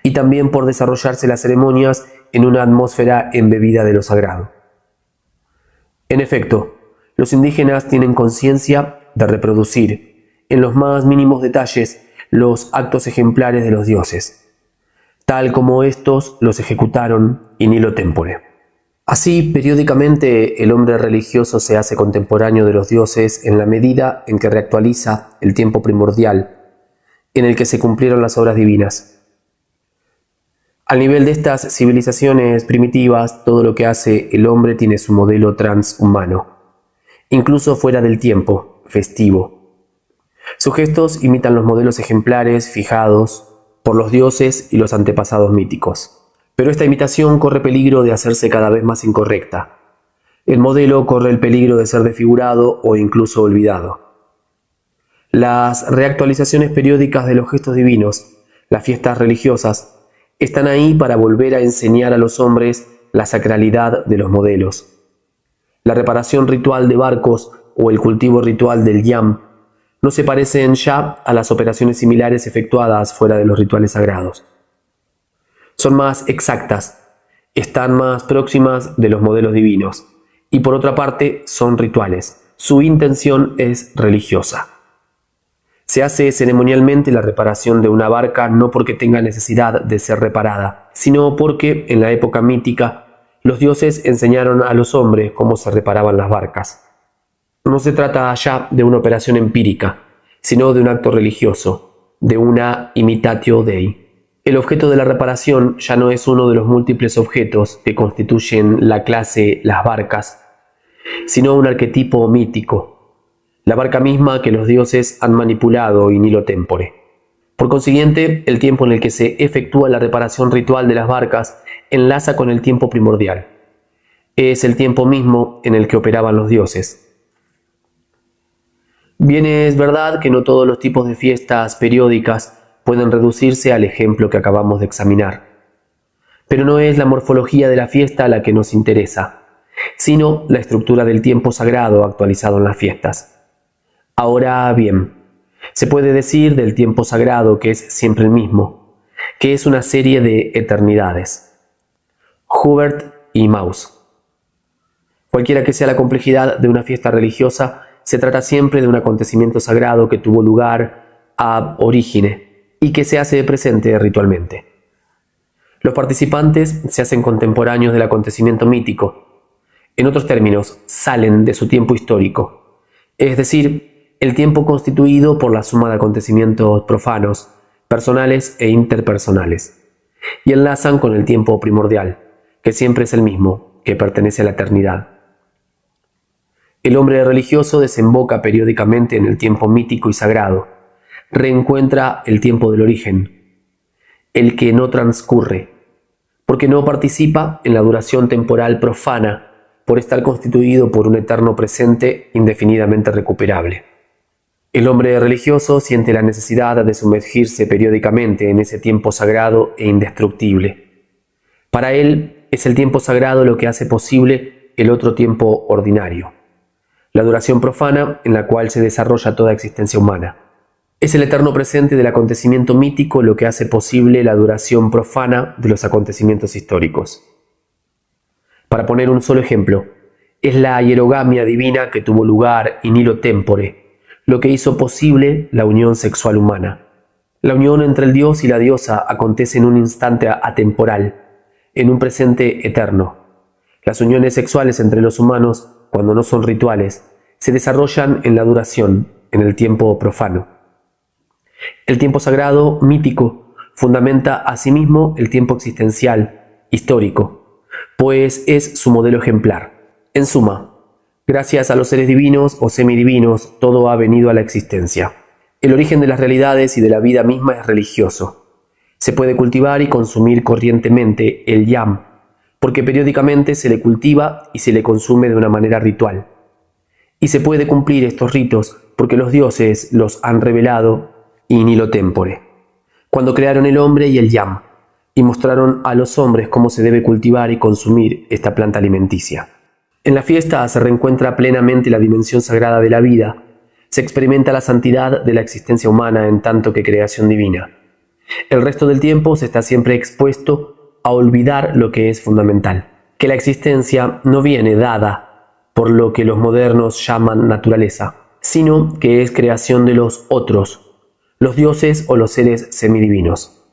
[SPEAKER 1] y también por desarrollarse las ceremonias en una atmósfera embebida de lo sagrado. En efecto, los indígenas tienen conciencia de reproducir, en los más mínimos detalles, los actos ejemplares de los dioses, tal como éstos los ejecutaron in illo tempore. Así, periódicamente, el hombre religioso se hace contemporáneo de los dioses en la medida en que reactualiza el tiempo primordial en el que se cumplieron las obras divinas. Al nivel de estas civilizaciones primitivas, todo lo que hace el hombre tiene su modelo transhumano, incluso fuera del tiempo festivo. Sus gestos imitan los modelos ejemplares fijados por los dioses y los antepasados míticos. Pero esta imitación corre peligro de hacerse cada vez más incorrecta. El modelo corre el peligro de ser desfigurado o incluso olvidado. Las reactualizaciones periódicas de los gestos divinos, las fiestas religiosas, están ahí para volver a enseñar a los hombres la sacralidad de los modelos. La reparación ritual de barcos o el cultivo ritual del yam no se parecen ya a las operaciones similares efectuadas fuera de los rituales sagrados. Son más exactas, están más próximas de los modelos divinos y por otra parte son rituales. Su intención es religiosa. Se hace ceremonialmente la reparación de una barca no porque tenga necesidad de ser reparada, sino porque en la época mítica los dioses enseñaron a los hombres cómo se reparaban las barcas. No se trata ya de una operación empírica, sino de un acto religioso, de una imitatio Dei. El objeto de la reparación ya no es uno de los múltiples objetos que constituyen la clase las barcas, sino un arquetipo mítico, la barca misma que los dioses han manipulado in illo tempore. Por consiguiente, el tiempo en el que se efectúa la reparación ritual de las barcas enlaza con el tiempo primordial. Es el tiempo mismo en el que operaban los dioses. Bien es verdad que no todos los tipos de fiestas periódicas pueden reducirse al ejemplo que acabamos de examinar. Pero no es la morfología de la fiesta la que nos interesa, sino la estructura del tiempo sagrado actualizado en las fiestas. Ahora bien, se puede decir del tiempo sagrado que es siempre el mismo, que es una serie de eternidades. Hubert y Mauss. Cualquiera que sea la complejidad de una fiesta religiosa, se trata siempre de un acontecimiento sagrado que tuvo lugar ab origine y que se hace presente ritualmente. Los participantes se hacen contemporáneos del acontecimiento mítico. En otros términos, salen de su tiempo histórico, es decir, el tiempo constituido por la suma de acontecimientos profanos, personales e interpersonales, y enlazan con el tiempo primordial, que siempre es el mismo, que pertenece a la eternidad. El hombre religioso desemboca periódicamente en el tiempo mítico y sagrado, reencuentra el tiempo del origen, el que no transcurre, porque no participa en la duración temporal profana por estar constituido por un eterno presente indefinidamente recuperable. El hombre religioso siente la necesidad de sumergirse periódicamente en ese tiempo sagrado e indestructible. Para él es el tiempo sagrado lo que hace posible el otro tiempo ordinario. la duración profana en la cual se desarrolla toda existencia humana. Es el eterno presente del acontecimiento mítico lo que hace posible la duración profana de los acontecimientos históricos. Para poner un solo ejemplo, es la hierogamia divina que tuvo lugar in illo tempore, lo que hizo posible la unión sexual humana. La unión entre el dios y la diosa acontece en un instante atemporal, en un presente eterno. Las uniones sexuales entre los humanos, cuando no son rituales, se desarrollan en la duración, en el tiempo profano. El tiempo sagrado, mítico, fundamenta asimismo el tiempo existencial, histórico, pues es su modelo ejemplar. En suma, gracias a los seres divinos o semidivinos, todo ha venido a la existencia. El origen de las realidades y de la vida misma es religioso. Se puede cultivar y consumir corrientemente el yam, porque periódicamente se le cultiva y se le consume de una manera ritual. Y se puede cumplir estos ritos porque los dioses los han revelado in illo tempore, cuando crearon el hombre y el yam, y mostraron a los hombres cómo se debe cultivar y consumir esta planta alimenticia. En la fiesta se reencuentra plenamente la dimensión sagrada de la vida, se experimenta la santidad de la existencia humana en tanto que creación divina. El resto del tiempo se está siempre expuesto a olvidar lo que es fundamental, que la existencia no viene dada por lo que los modernos llaman naturaleza, sino que es creación de los otros, los dioses o los seres semidivinos.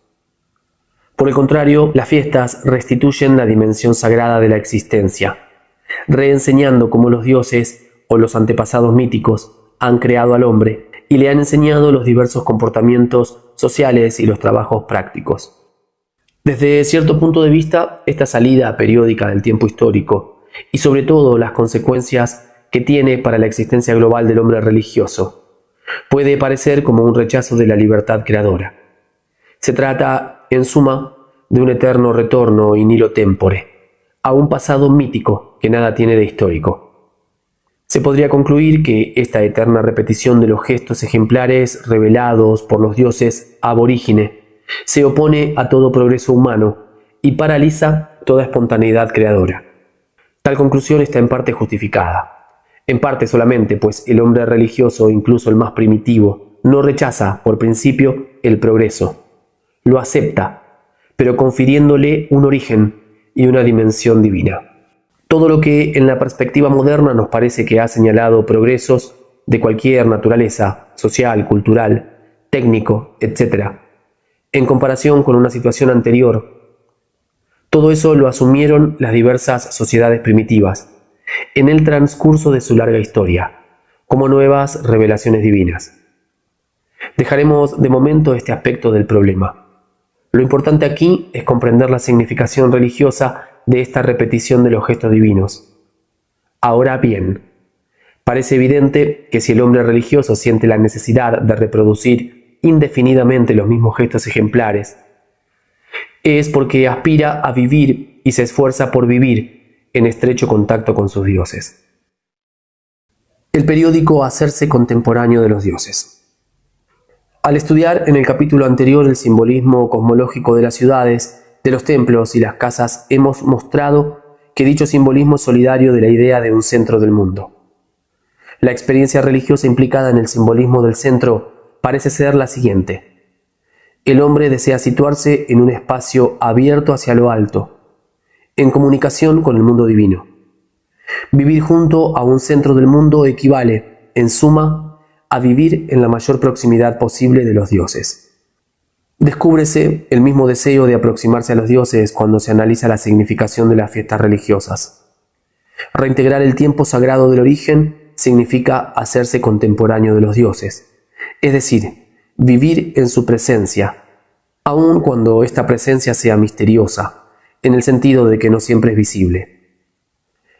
[SPEAKER 1] Por el contrario, las fiestas restituyen la dimensión sagrada de la existencia, reenseñando cómo los dioses o los antepasados míticos han creado al hombre y le han enseñado los diversos comportamientos sociales y los trabajos prácticos. Desde cierto punto de vista, esta salida periódica del tiempo histórico y sobre todo las consecuencias que tiene para la existencia global del hombre religioso puede parecer como un rechazo de la libertad creadora. Se trata, en suma, de un eterno retorno in illo tempore, a un pasado mítico que nada tiene de histórico. Se podría concluir que esta eterna repetición de los gestos ejemplares revelados por los dioses aborígenes se opone a todo progreso humano y paraliza toda espontaneidad creadora. Tal conclusión está en parte justificada. En parte solamente, pues el hombre religioso, incluso el más primitivo, no rechaza por principio el progreso. Lo acepta, pero confiriéndole un origen y una dimensión divina. Todo lo que en la perspectiva moderna nos parece que ha señalado progresos de cualquier naturaleza, social, cultural, técnico, etc., en comparación con una situación anterior, todo eso lo asumieron las diversas sociedades primitivas en el transcurso de su larga historia, como nuevas revelaciones divinas. Dejaremos de momento este aspecto del problema. Lo importante aquí es comprender la significación religiosa de esta repetición de los gestos divinos. Ahora bien, parece evidente que si el hombre religioso siente la necesidad de reproducir indefinidamente los mismos gestos ejemplares, es porque aspira a vivir y se esfuerza por vivir en estrecho contacto con sus dioses. El periódico hacerse contemporáneo de los dioses. Al estudiar en el capítulo anterior el simbolismo cosmológico de las ciudades, de los templos y las casas, hemos mostrado que dicho simbolismo es solidario de la idea de un centro del mundo. La experiencia religiosa implicada en el simbolismo del centro parece ser la siguiente. El hombre desea situarse en un espacio abierto hacia lo alto, en comunicación con el mundo divino. Vivir junto a un centro del mundo equivale, en suma, a vivir en la mayor proximidad posible de los dioses. Descúbrese el mismo deseo de aproximarse a los dioses cuando se analiza la significación de las fiestas religiosas. Reintegrar el tiempo sagrado del origen significa hacerse contemporáneo de los dioses, es decir, vivir en su presencia, aun cuando esta presencia sea misteriosa, en el sentido de que no siempre es visible.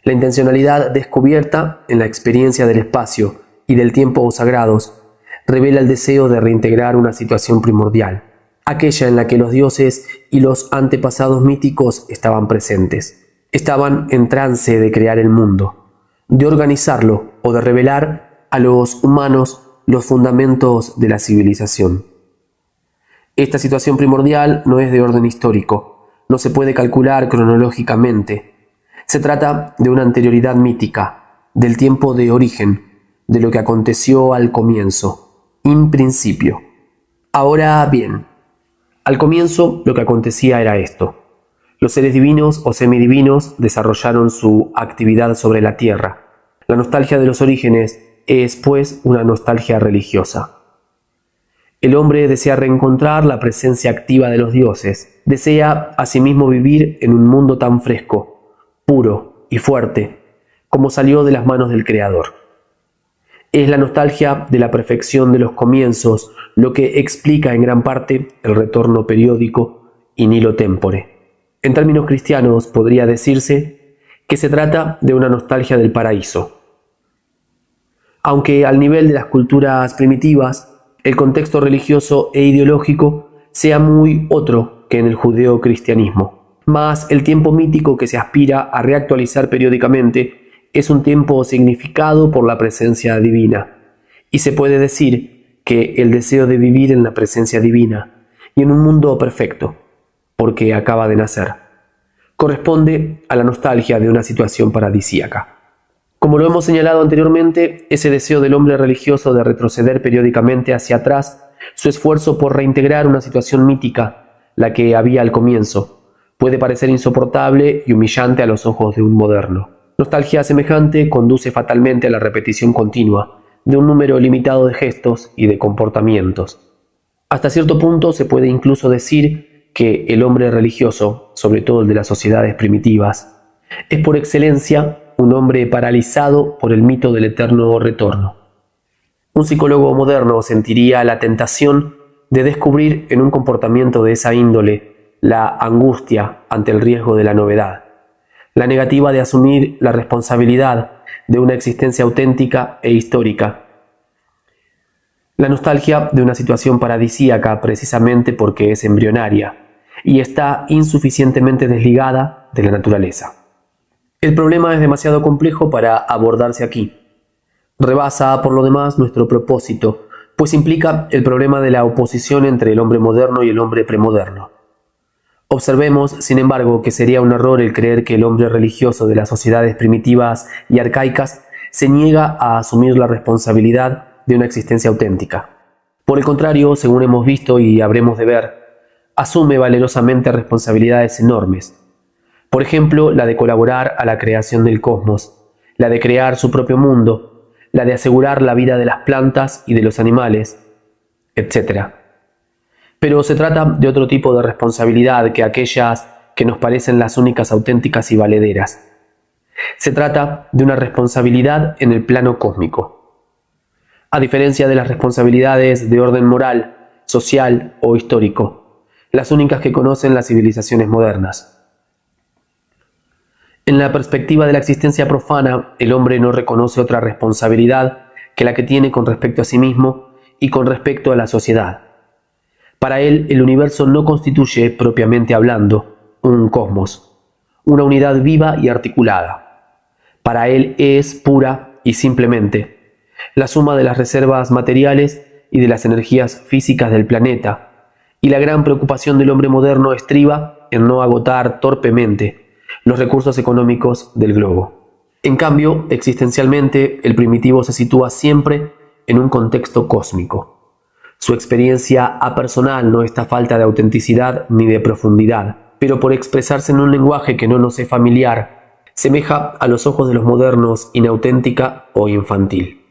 [SPEAKER 1] La intencionalidad descubierta en la experiencia del espacio y del tiempo sagrados revela el deseo de reintegrar una situación primordial, aquella en la que los dioses y los antepasados míticos estaban presentes. Estaban en trance de crear el mundo, de organizarlo o de revelar a los humanos los fundamentos de la civilización. Esta situación primordial no es de orden histórico, no se puede calcular cronológicamente. Se trata de una anterioridad mítica, del tiempo de origen, de lo que aconteció al comienzo, in principio. Ahora bien, al comienzo lo que acontecía era esto. Los seres divinos o semidivinos desarrollaron su actividad sobre la tierra. La nostalgia de los orígenes es, pues, una nostalgia religiosa. El hombre desea reencontrar la presencia activa de los dioses. Desea asimismo vivir en un mundo tan fresco, puro y fuerte como salió de las manos del Creador. Es la nostalgia de la perfección de los comienzos lo que explica en gran parte el retorno periódico in illo tempore. En términos cristianos podría decirse que se trata de una nostalgia del paraíso. Aunque al nivel de las culturas primitivas, el contexto religioso e ideológico sea muy otro que en el judeocristianismo. Mas el tiempo mítico que se aspira a reactualizar periódicamente es un tiempo significado por la presencia divina, y se puede decir que el deseo de vivir en la presencia divina y en un mundo perfecto, porque acaba de nacer, corresponde a la nostalgia de una situación paradisíaca. Como lo hemos señalado anteriormente, ese deseo del hombre religioso de retroceder periódicamente hacia atrás, su esfuerzo por reintegrar una situación mítica, la que había al comienzo, puede parecer insoportable y humillante a los ojos de un moderno. Nostalgia semejante conduce fatalmente a la repetición continua de un número limitado de gestos y de comportamientos. Hasta cierto punto se puede incluso decir que el hombre religioso, sobre todo el de las sociedades primitivas, es por excelencia un hombre paralizado por el mito del eterno retorno. Un psicólogo moderno sentiría la tentación de descubrir en un comportamiento de esa índole la angustia ante el riesgo de la novedad, la negativa de asumir la responsabilidad de una existencia auténtica e histórica, la nostalgia de una situación paradisíaca precisamente porque es embrionaria y está insuficientemente desligada de la naturaleza. El problema es demasiado complejo para abordarse aquí. Rebasa, por lo demás, nuestro propósito, pues implica el problema de la oposición entre el hombre moderno y el hombre premoderno. Observemos, sin embargo, que sería un error el creer que el hombre religioso de las sociedades primitivas y arcaicas se niega a asumir la responsabilidad de una existencia auténtica. Por el contrario, según hemos visto y habremos de ver, asume valerosamente responsabilidades enormes. Por ejemplo, la de colaborar a la creación del cosmos, la de crear su propio mundo, la de asegurar la vida de las plantas y de los animales, etc. Pero se trata de otro tipo de responsabilidad que aquellas que nos parecen las únicas auténticas y valederas. Se trata de una responsabilidad en el plano cósmico. A diferencia de las responsabilidades de orden moral, social o histórico, las únicas que conocen las civilizaciones modernas. En la perspectiva de la existencia profana, el hombre no reconoce otra responsabilidad que la que tiene con respecto a sí mismo y con respecto a la sociedad. Para él, el universo no constituye, propiamente hablando, un cosmos, una unidad viva y articulada. Para él es pura y simplemente la suma de las reservas materiales y de las energías físicas del planeta, y la gran preocupación del hombre moderno estriba en no agotar torpemente los recursos económicos del globo. En cambio, existencialmente, el primitivo se sitúa siempre en un contexto cósmico. Su experiencia apersonal no está falta de autenticidad ni de profundidad, pero por expresarse en un lenguaje que no nos es familiar, semeja a los ojos de los modernos inauténtica o infantil.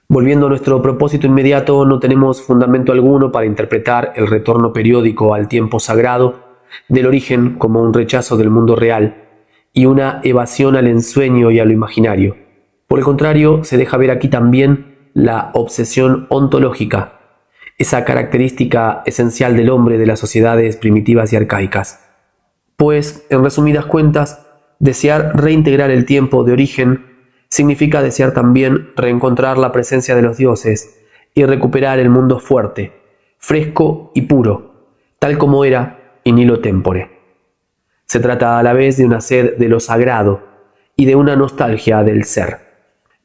[SPEAKER 1] Volviendo a nuestro propósito inmediato, no tenemos fundamento alguno para interpretar el retorno periódico al tiempo sagrado del origen como un rechazo del mundo real y una evasión al ensueño y a lo imaginario. Por el contrario, se deja ver aquí también la obsesión ontológica, esa característica esencial del hombre de las sociedades primitivas y arcaicas. Pues, en resumidas cuentas, desear reintegrar el tiempo de origen significa desear también reencontrar la presencia de los dioses y recuperar el mundo fuerte, fresco y puro, tal como era in illo tempore. Se trata a la vez de una sed de lo sagrado y de una nostalgia del ser.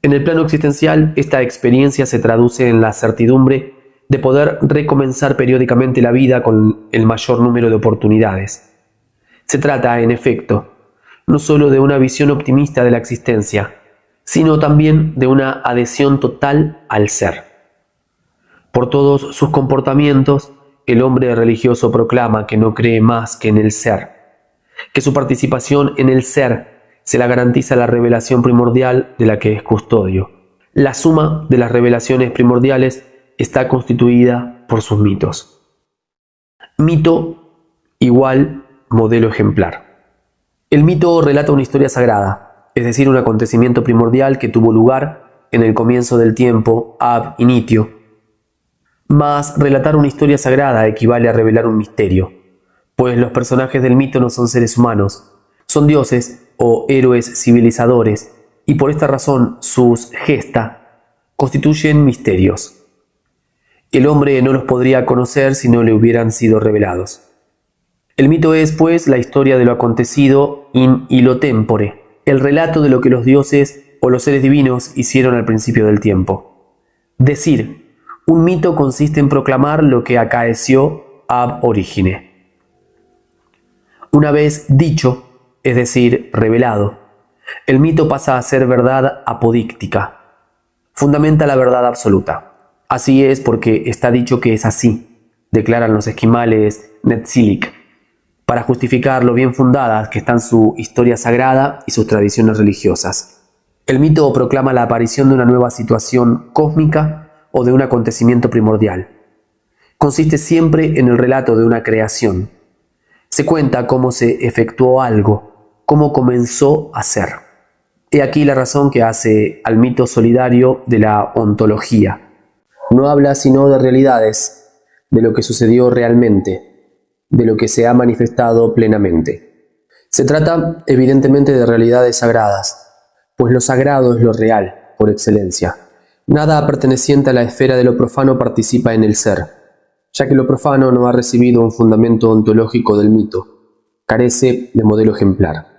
[SPEAKER 1] En el plano existencial, esta experiencia se traduce en la certidumbre de poder recomenzar periódicamente la vida con el mayor número de oportunidades. Se trata, en efecto, no solo de una visión optimista de la existencia, sino también de una adhesión total al ser. Por todos sus comportamientos, el hombre religioso proclama que no cree más que en el ser, que su participación en el ser se la garantiza la revelación primordial de la que es custodio. La suma de las revelaciones primordiales está constituida por sus mitos. Mito igual modelo ejemplar. El mito relata una historia sagrada, es decir, un acontecimiento primordial que tuvo lugar en el comienzo del tiempo, ab initio. Mas relatar una historia sagrada equivale a revelar un misterio, pues los personajes del mito no son seres humanos, son dioses o héroes civilizadores, y por esta razón sus gesta constituyen misterios. El hombre no los podría conocer si no le hubieran sido revelados. El mito es, pues, la historia de lo acontecido in illo tempore, el relato de lo que los dioses o los seres divinos hicieron al principio del tiempo. Decir, un mito consiste en proclamar lo que acaeció ab origine. Una vez dicho, es decir, revelado, el mito pasa a ser verdad apodíctica. Fundamenta la verdad absoluta. Así es porque está dicho que es así, declaran los esquimales Netsilik, para justificar lo bien fundadas que están su historia sagrada y sus tradiciones religiosas. El mito proclama la aparición de una nueva situación cósmica o de un acontecimiento primordial. Consiste siempre en el relato de una creación. Se cuenta cómo se efectuó algo, cómo comenzó a ser. He aquí la razón que hace al mito solidario de la ontología. No habla sino de realidades, de lo que sucedió realmente, de lo que se ha manifestado plenamente. Se trata evidentemente de realidades sagradas, pues lo sagrado es lo real, por excelencia. Nada perteneciente a la esfera de lo profano participa en el ser, ya que lo profano no ha recibido un fundamento ontológico del mito, carece de modelo ejemplar.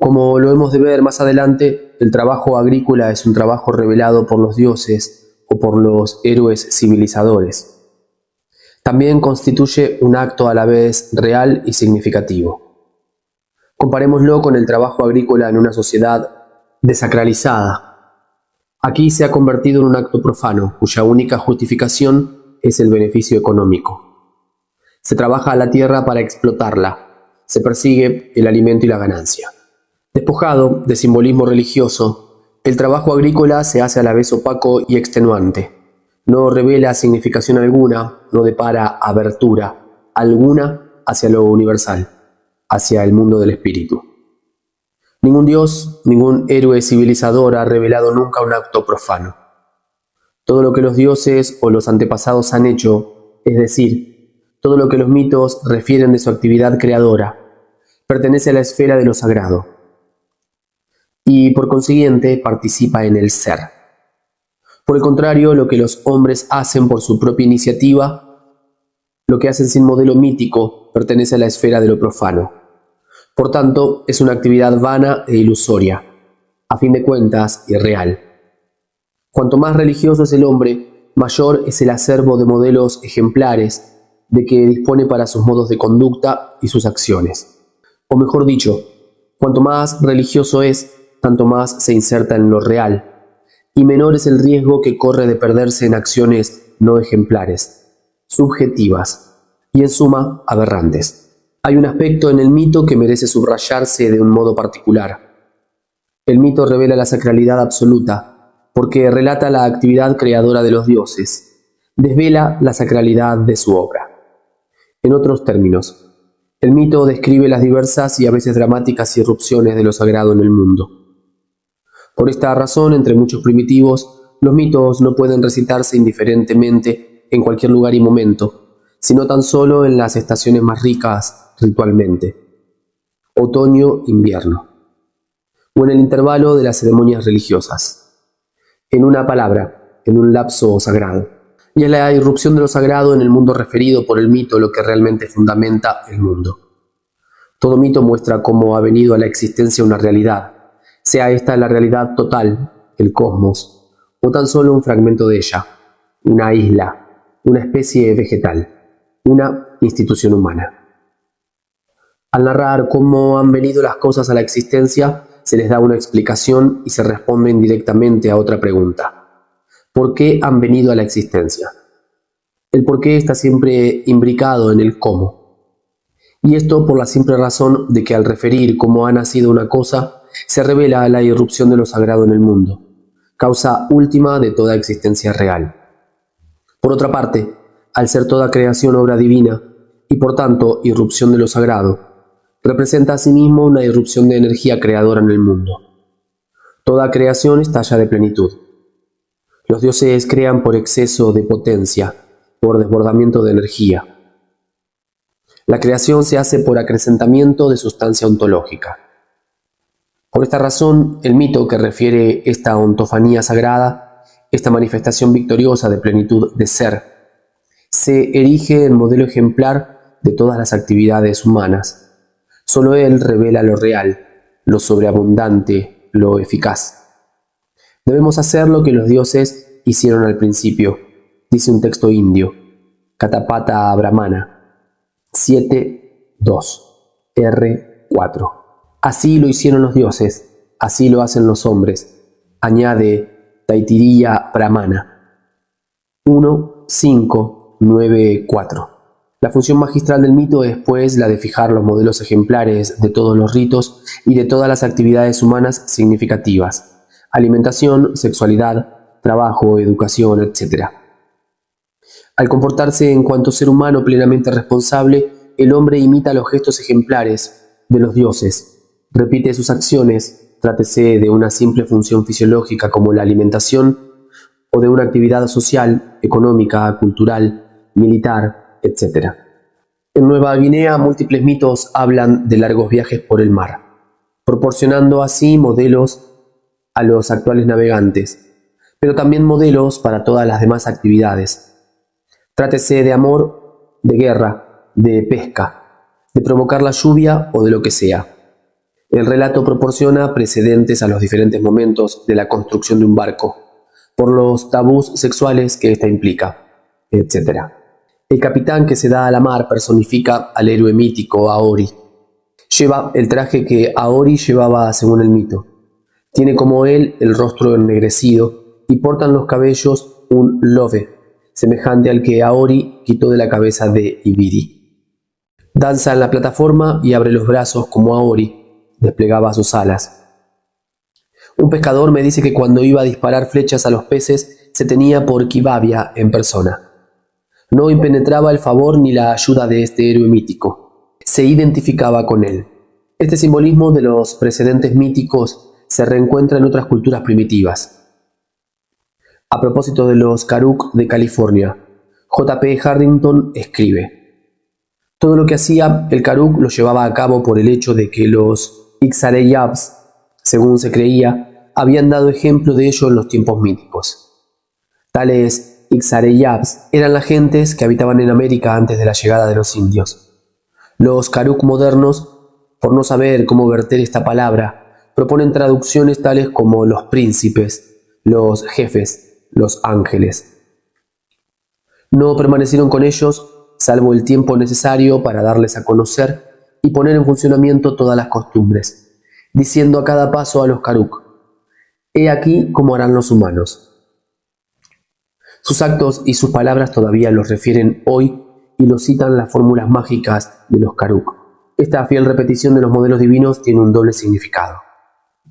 [SPEAKER 1] Como lo hemos de ver más adelante, el trabajo agrícola es un trabajo revelado por los dioses o por los héroes civilizadores. También constituye un acto a la vez real y significativo. Comparémoslo con el trabajo agrícola en una sociedad desacralizada. Aquí se ha convertido en un acto profano, cuya única justificación es el beneficio económico. Se trabaja a la tierra para explotarla, se persigue el alimento y la ganancia. Despojado de simbolismo religioso, el trabajo agrícola se hace a la vez opaco y extenuante. No revela significación alguna, no depara abertura alguna hacia lo universal, hacia el mundo del espíritu. Ningún dios, ningún héroe civilizador ha revelado nunca un acto profano. Todo lo que los dioses o los antepasados han hecho, es decir, todo lo que los mitos refieren de su actividad creadora, pertenece a la esfera de lo sagrado y por consiguiente participa en el ser. Por el contrario, lo que los hombres hacen por su propia iniciativa, lo que hacen sin modelo mítico, pertenece a la esfera de lo profano. Por tanto, es una actividad vana e ilusoria, a fin de cuentas irreal. Cuanto más religioso es el hombre, mayor es el acervo de modelos ejemplares de que dispone para sus modos de conducta y sus acciones. O mejor dicho, cuanto más religioso es, tanto más se inserta en lo real, y menor es el riesgo que corre de perderse en acciones no ejemplares, subjetivas y en suma aberrantes. Hay un aspecto en el mito que merece subrayarse de un modo particular. El mito revela la sacralidad absoluta, porque relata la actividad creadora de los dioses, desvela la sacralidad de su obra. En otros términos, el mito describe las diversas y a veces dramáticas irrupciones de lo sagrado en el mundo. Por esta razón, entre muchos primitivos, los mitos no pueden recitarse indiferentemente en cualquier lugar y momento, sino tan solo en las estaciones más ricas ritualmente, otoño, invierno, o en el intervalo de las ceremonias religiosas. En una palabra, en un lapso sagrado. Y es la irrupción de lo sagrado en el mundo referido por el mito lo que realmente fundamenta el mundo. Todo mito muestra cómo ha venido a la existencia una realidad, sea esta la realidad total, el cosmos, o tan solo un fragmento de ella, una isla, una especie vegetal, una institución humana. Al narrar cómo han venido las cosas a la existencia, se les da una explicación y se responden directamente a otra pregunta. ¿Por qué han venido a la existencia? El por qué está siempre imbricado en el cómo. Y esto por la simple razón de que al referir cómo ha nacido una cosa, se revela la irrupción de lo sagrado en el mundo, causa última de toda existencia real. Por otra parte, al ser toda creación obra divina, y por tanto irrupción de lo sagrado, representa asimismo una irrupción de energía creadora en el mundo. Toda creación estalla de plenitud. Los dioses crean por exceso de potencia, por desbordamiento de energía. La creación se hace por acrecentamiento de sustancia ontológica. Por esta razón, el mito que refiere esta ontofanía sagrada, esta manifestación victoriosa de plenitud de ser, se erige en modelo ejemplar de todas las actividades humanas. Solo él revela lo real, lo sobreabundante, lo eficaz. Debemos hacer lo que los dioses hicieron al principio, dice un texto indio, Katapata Brahmana, 7.2, R4. Así lo hicieron los dioses, así lo hacen los hombres, añade Taittiriya Brahmana, 1.5.9.4. La función magistral del mito es, pues, la de fijar los modelos ejemplares de todos los ritos y de todas las actividades humanas significativas: alimentación, sexualidad, trabajo, educación, etc. Al comportarse en cuanto ser humano plenamente responsable, el hombre imita los gestos ejemplares de los dioses, repite sus acciones, trátese de una simple función fisiológica como la alimentación, o de una actividad social, económica, cultural, militar, etc. En Nueva Guinea, múltiples mitos hablan de largos viajes por el mar, proporcionando así modelos a los actuales navegantes, pero también modelos para todas las demás actividades. Trátese de amor, de guerra, de pesca, de provocar la lluvia o de lo que sea. El relato proporciona precedentes a los diferentes momentos de la construcción de un barco, por los tabús sexuales que ésta implica, etc. El capitán que se da a la mar personifica al héroe mítico Aori. Lleva el traje que Aori llevaba según el mito. Tiene como él el rostro ennegrecido y porta en los cabellos un love, semejante al que Aori quitó de la cabeza de Ibiri. Danza en la plataforma y abre los brazos como Aori desplegaba sus alas. Un pescador me dice que cuando iba a disparar flechas a los peces se tenía por Kibavia en persona. No impenetraba el favor ni la ayuda de este héroe mítico. Se identificaba con él. Este simbolismo de los precedentes míticos se reencuentra en otras culturas primitivas. A propósito de los Karuk de California, J.P. Harrington escribe: todo lo que hacía el Karuk lo llevaba a cabo por el hecho de que los Ixareyabs, según se creía, habían dado ejemplo de ello en los tiempos míticos. Tales Ixareyabs eran las gentes que habitaban en América antes de la llegada de los indios. Los Karuk modernos, por no saber cómo verter esta palabra, proponen traducciones tales como los príncipes, los jefes, los ángeles. No permanecieron con ellos salvo el tiempo necesario para darles a conocer y poner en funcionamiento todas las costumbres, diciendo a cada paso a los Karuk: he aquí cómo harán los humanos. Sus actos y sus palabras todavía los refieren hoy y los citan las fórmulas mágicas de los Karuk. Esta fiel repetición de los modelos divinos tiene un doble significado.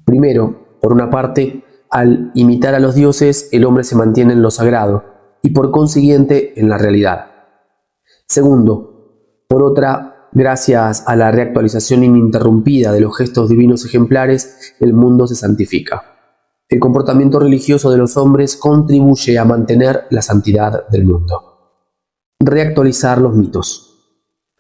[SPEAKER 1] Primero, por una parte, al imitar a los dioses, el hombre se mantiene en lo sagrado y por consiguiente en la realidad. Segundo, por otra, gracias a la reactualización ininterrumpida de los gestos divinos ejemplares, el mundo se santifica. El comportamiento religioso de los hombres contribuye a mantener la santidad del mundo. Reactualizar los mitos.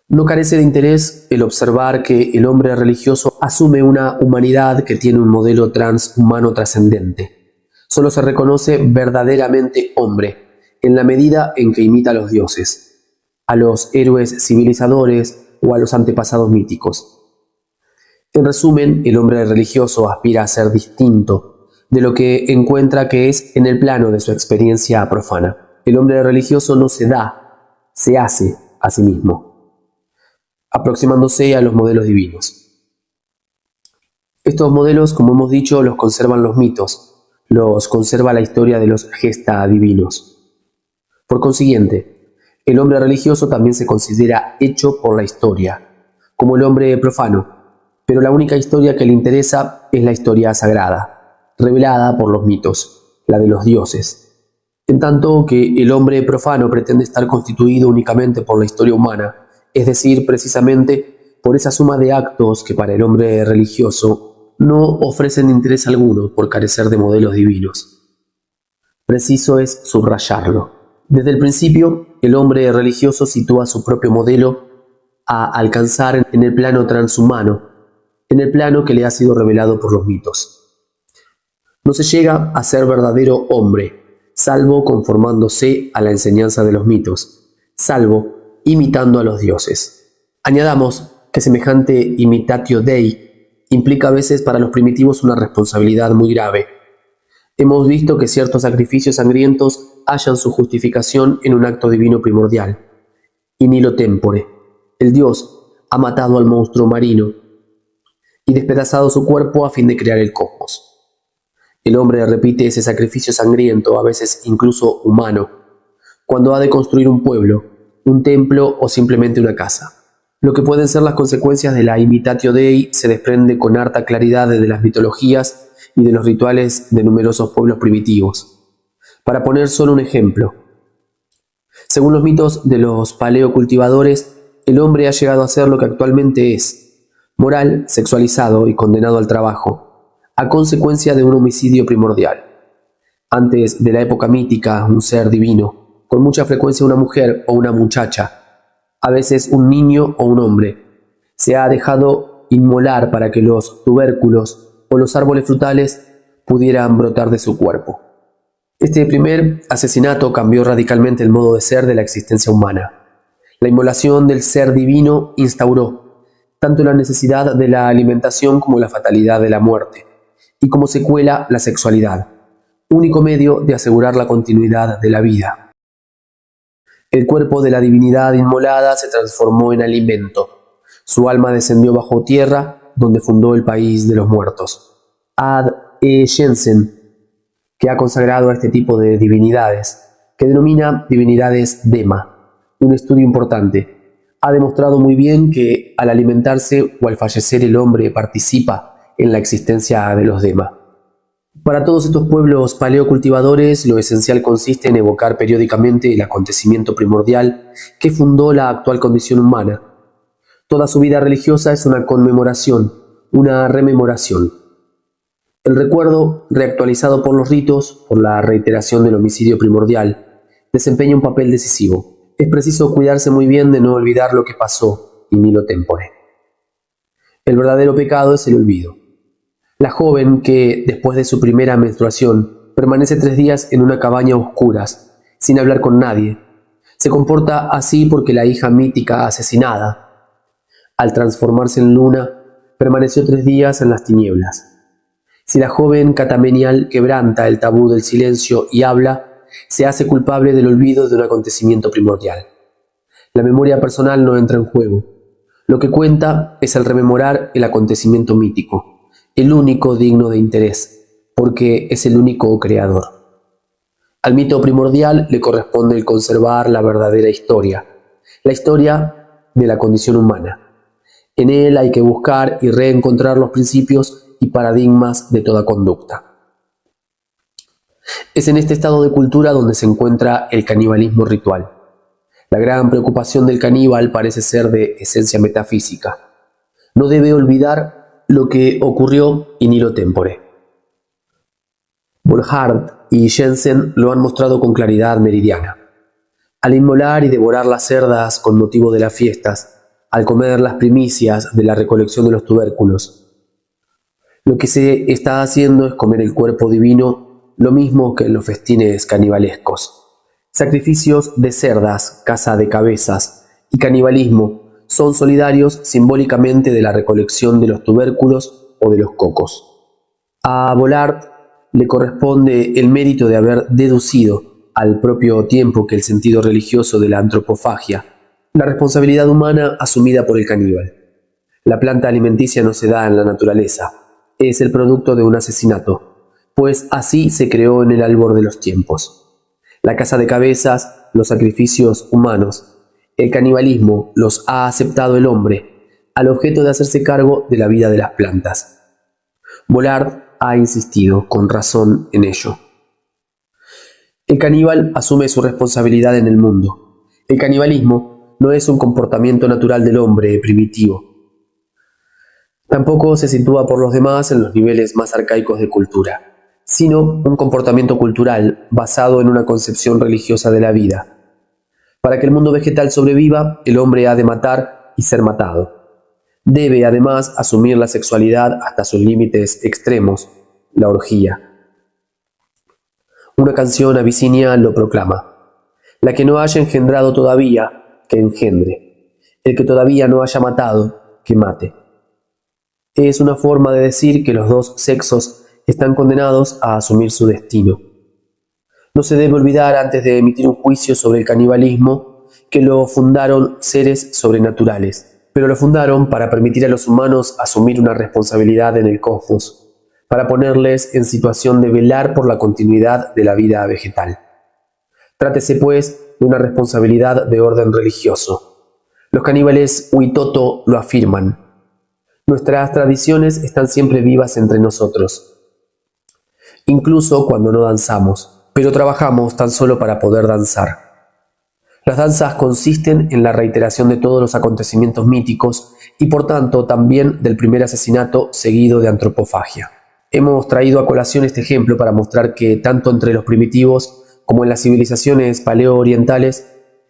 [SPEAKER 1] No carece de interés el observar que el hombre religioso asume una humanidad que tiene un modelo transhumano trascendente. Solo se reconoce verdaderamente hombre en la medida en que imita a los dioses, a los héroes civilizadores o a los antepasados míticos. En resumen, el hombre religioso aspira a ser distinto de lo que encuentra que es en el plano de su experiencia profana. El hombre religioso no se da, se hace a sí mismo. aproximándose a los modelos divinos. Estos modelos, como hemos dicho, los conservan los mitos, los conserva la historia de los gesta divinos. Por consiguiente, el hombre religioso también se considera hecho por la historia, como el hombre profano, pero la única historia que le interesa es la historia sagrada, revelada por los mitos, la de los dioses. En tanto que el hombre profano pretende estar constituido únicamente por la historia humana, es decir, precisamente por esa suma de actos que para el hombre religioso no ofrecen interés alguno por carecer de modelos divinos. Preciso es subrayarlo. Desde el principio, el hombre religioso sitúa su propio modelo a alcanzar en el plano transhumano, en el plano que le ha sido revelado por los mitos. No se llega a ser verdadero hombre, salvo conformándose a la enseñanza de los mitos, salvo imitando a los dioses. Añadamos que semejante imitatio Dei implica a veces para los primitivos una responsabilidad muy grave. Hemos visto que ciertos sacrificios sangrientos hallan su justificación en un acto divino primordial. In nihilo tempore, el dios ha matado al monstruo marino y despedazado su cuerpo a fin de crear el cosmos. El hombre repite ese sacrificio sangriento, a veces incluso humano, cuando ha de construir un pueblo, un templo o simplemente una casa. Lo que pueden ser las consecuencias de la imitatio Dei se desprende con harta claridad de las mitologías y de los rituales de numerosos pueblos primitivos. Para poner solo un ejemplo, según los mitos de los paleocultivadores, el hombre ha llegado a ser lo que actualmente es, moral, sexualizado y condenado al trabajo, a consecuencia de un homicidio primordial. Antes de la época mítica, un ser divino, con mucha frecuencia una mujer o una muchacha, a veces un niño o un hombre, se ha dejado inmolar para que los tubérculos o los árboles frutales pudieran brotar de su cuerpo. Este primer asesinato cambió radicalmente el modo de ser de la existencia humana. La inmolación del ser divino instauró tanto la necesidad de la alimentación como la fatalidad de la muerte, y como secuela la sexualidad, único medio de asegurar la continuidad de la vida. El cuerpo de la divinidad inmolada se transformó en alimento. Su alma descendió bajo tierra, donde fundó el país de los muertos. Ad E. Jensen, que ha consagrado a este tipo de divinidades, que denomina divinidades Dema, un estudio importante, ha demostrado muy bien que al alimentarse o al fallecer el hombre participa en la existencia de los Dema. Para todos estos pueblos paleocultivadores, lo esencial consiste en evocar periódicamente el acontecimiento primordial que fundó la actual condición humana. Toda su vida religiosa es una conmemoración, una rememoración. El recuerdo, reactualizado por los ritos, por la reiteración del homicidio primordial, desempeña un papel decisivo. Es preciso cuidarse muy bien de no olvidar lo que pasó in nihilo tempore. El verdadero pecado es el olvido. La joven que, después de su primera menstruación, permanece 3 días en una cabaña a oscuras, sin hablar con nadie, se comporta así porque la hija mítica asesinada, al transformarse en luna, permaneció 3 días en las tinieblas. Si la joven catamenial quebranta el tabú del silencio y habla, se hace culpable del olvido de un acontecimiento primordial. La memoria personal no entra en juego. Lo que cuenta es el rememorar el acontecimiento mítico, el único digno de interés, porque es el único creador. Al mito primordial le corresponde el conservar la verdadera historia, la historia de la condición humana. En él hay que buscar y reencontrar los principios y paradigmas de toda conducta. Es en este estado de cultura donde se encuentra el canibalismo ritual. La gran preocupación del caníbal parece ser de esencia metafísica. No debe olvidar lo que ocurrió in nihilo tempore. Volhard y Jensen lo han mostrado con claridad meridiana. Al inmolar y devorar las cerdas con motivo de las fiestas, al comer las primicias de la recolección de los tubérculos, lo que se está haciendo es comer el cuerpo divino, lo mismo que en los festines canibalescos. Sacrificios de cerdas, caza de cabezas y canibalismo son solidarios simbólicamente de la recolección de los tubérculos o de los cocos. A Vollard le corresponde el mérito de haber deducido, al propio tiempo que el sentido religioso de la antropofagia, La responsabilidad humana asumida por el caníbal. La planta alimenticia no se da en la naturaleza, es el producto de un asesinato, pues así se creó en el albor de los tiempos. La caza de cabezas, los sacrificios humanos, el canibalismo los ha aceptado el hombre, al objeto de hacerse cargo de la vida de las plantas. Vollard ha insistido con razón en ello. El caníbal asume su responsabilidad en el mundo. El canibalismo no es un comportamiento natural del hombre primitivo. Tampoco se sitúa por los demás en los niveles más arcaicos de cultura, sino un comportamiento cultural basado en una concepción religiosa de la vida. Para que el mundo vegetal sobreviva, el hombre ha de matar y ser matado. Debe, además, asumir la sexualidad hasta sus límites extremos, la orgía. Una canción abisinia lo proclama. La que no haya engendrado todavía, que engendre. El que todavía no haya matado, que mate. Es una forma de decir que los dos sexos están condenados a asumir su destino. No se debe olvidar, antes de emitir un juicio sobre el canibalismo, que lo fundaron seres sobrenaturales, pero lo fundaron para permitir a los humanos asumir una responsabilidad en el cosmos, para ponerles en situación de velar por la continuidad de la vida vegetal. Trátese, pues, de una responsabilidad de orden religioso. Los caníbales Huitoto lo afirman. Nuestras tradiciones están siempre vivas entre nosotros, incluso cuando no danzamos, pero trabajamos tan solo para poder danzar. Las danzas consisten en la reiteración de todos los acontecimientos míticos y por tanto también del primer asesinato seguido de antropofagia. Hemos traído a colación este ejemplo para mostrar que tanto entre los primitivos como en las civilizaciones paleoorientales,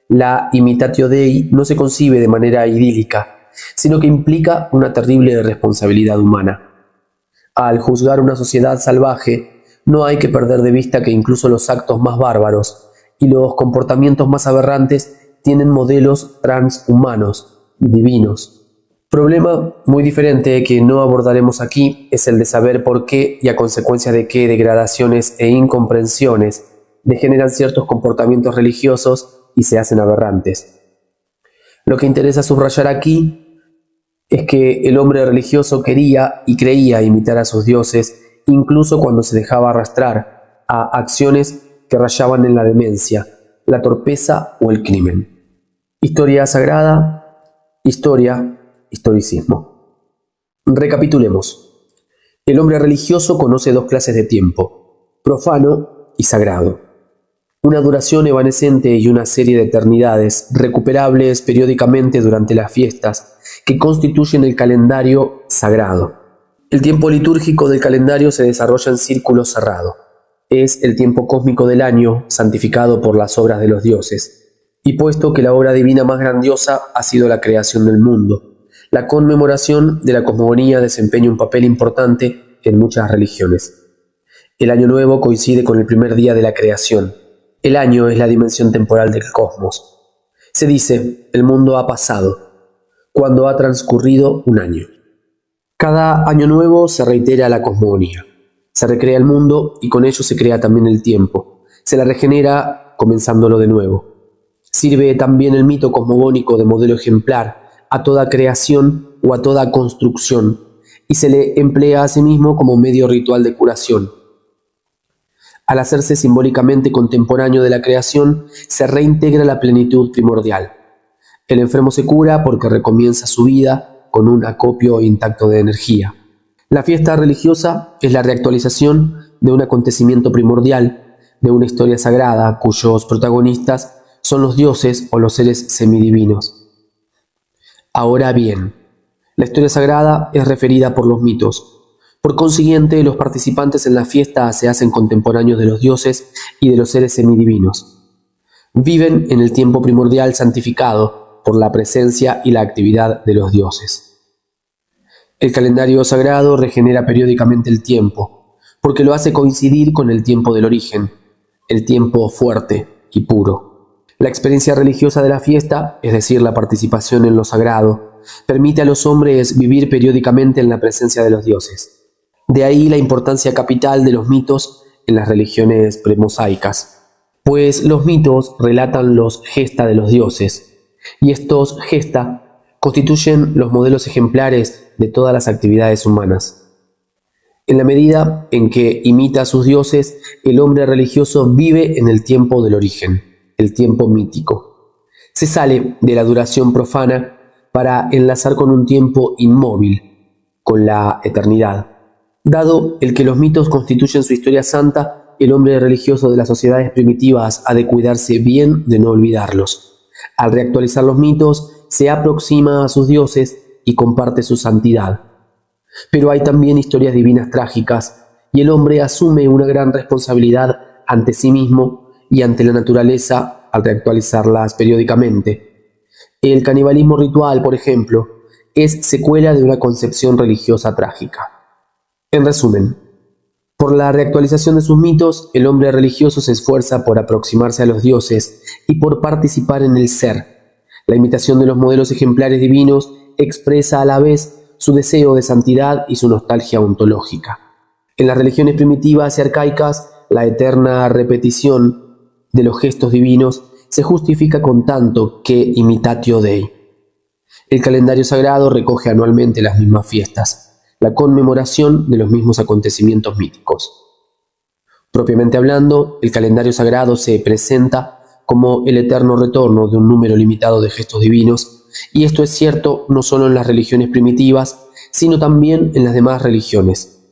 [SPEAKER 1] la imitatio Dei no se concibe de manera idílica, sino que implica una terrible responsabilidad humana. Al juzgar una sociedad salvaje, no hay que perder de vista que incluso los actos más bárbaros y los comportamientos más aberrantes tienen modelos transhumanos, divinos. Problema muy diferente que no abordaremos aquí es el de saber por qué y a consecuencia de qué degradaciones e incomprensiones degeneran ciertos comportamientos religiosos y se hacen aberrantes. Lo que interesa subrayar aquí es que el hombre religioso quería y creía imitar a sus dioses, incluso cuando se dejaba arrastrar a acciones que rayaban en la demencia, la torpeza o el crimen. Historia sagrada, historia, historicismo. Recapitulemos. El hombre religioso conoce dos clases de tiempo, profano y sagrado. Una duración evanescente y una serie de eternidades recuperables periódicamente durante las fiestas que constituyen el calendario sagrado. El tiempo litúrgico del calendario se desarrolla en círculo cerrado. Es el tiempo cósmico del año, santificado por las obras de los dioses. Y puesto que la obra divina más grandiosa ha sido la creación del mundo, la conmemoración de la cosmogonía desempeña un papel importante en muchas religiones. El año nuevo coincide con el primer día de la creación. El año es la dimensión temporal del cosmos. Se dice, el mundo ha pasado, cuando ha transcurrido un año. Cada año nuevo se reitera la cosmogonía. Se recrea el mundo y con ello se crea también el tiempo. Se la regenera comenzándolo de nuevo. Sirve también el mito cosmogónico de modelo ejemplar a toda creación o a toda construcción y se le emplea a sí mismo como medio ritual de curación. Al hacerse simbólicamente contemporáneo de la creación, se reintegra la plenitud primordial. El enfermo se cura porque recomienza su vida con un acopio intacto de energía. La fiesta religiosa es la reactualización de un acontecimiento primordial, de una historia sagrada cuyos protagonistas son los dioses o los seres semidivinos. Ahora bien, la historia sagrada es referida por los mitos. Por consiguiente, los participantes en la fiesta se hacen contemporáneos de los dioses y de los seres semidivinos. Viven en el tiempo primordial santificado por la presencia y la actividad de los dioses. El calendario sagrado regenera periódicamente el tiempo, porque lo hace coincidir con el tiempo del origen, el tiempo fuerte y puro. La experiencia religiosa de la fiesta, es decir, la participación en lo sagrado, permite a los hombres vivir periódicamente en la presencia de los dioses. De ahí la importancia capital de los mitos en las religiones premosaicas, pues los mitos relatan los gesta de los dioses, y estos gesta constituyen los modelos ejemplares de todas las actividades humanas. En la medida en que imita a sus dioses, el hombre religioso vive en el tiempo del origen, el tiempo mítico. Se sale de la duración profana para enlazar con un tiempo inmóvil, con la eternidad. Dado el que los mitos constituyen su historia santa, el hombre religioso de las sociedades primitivas ha de cuidarse bien de no olvidarlos. Al reactualizar los mitos, se aproxima a sus dioses y comparte su santidad. Pero hay también historias divinas trágicas, y el hombre asume una gran responsabilidad ante sí mismo y ante la naturaleza al reactualizarlas periódicamente. El canibalismo ritual, por ejemplo, es secuela de una concepción religiosa trágica. En resumen, por la reactualización de sus mitos, el hombre religioso se esfuerza por aproximarse a los dioses y por participar en el ser. La imitación de los modelos ejemplares divinos expresa a la vez su deseo de santidad y su nostalgia ontológica. En las religiones primitivas y arcaicas, la eterna repetición de los gestos divinos se justifica con tanto que imitatio Dei. El calendario sagrado recoge anualmente las mismas fiestas, la conmemoración de los mismos acontecimientos míticos. Propiamente hablando, el calendario sagrado se presenta como el eterno retorno de un número limitado de gestos divinos, y esto es cierto no solo en las religiones primitivas, sino también en las demás religiones.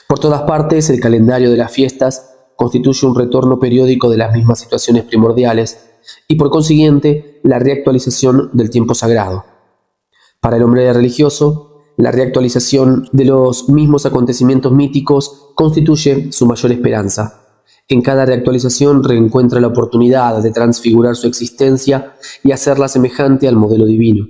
[SPEAKER 1] Por todas partes, el calendario de las fiestas constituye un retorno periódico de las mismas situaciones primordiales y, por consiguiente, la reactualización del tiempo sagrado. Para el hombre religioso, la reactualización de los mismos acontecimientos míticos constituye su mayor esperanza. En cada reactualización reencuentra la oportunidad de transfigurar su existencia y hacerla semejante al modelo divino.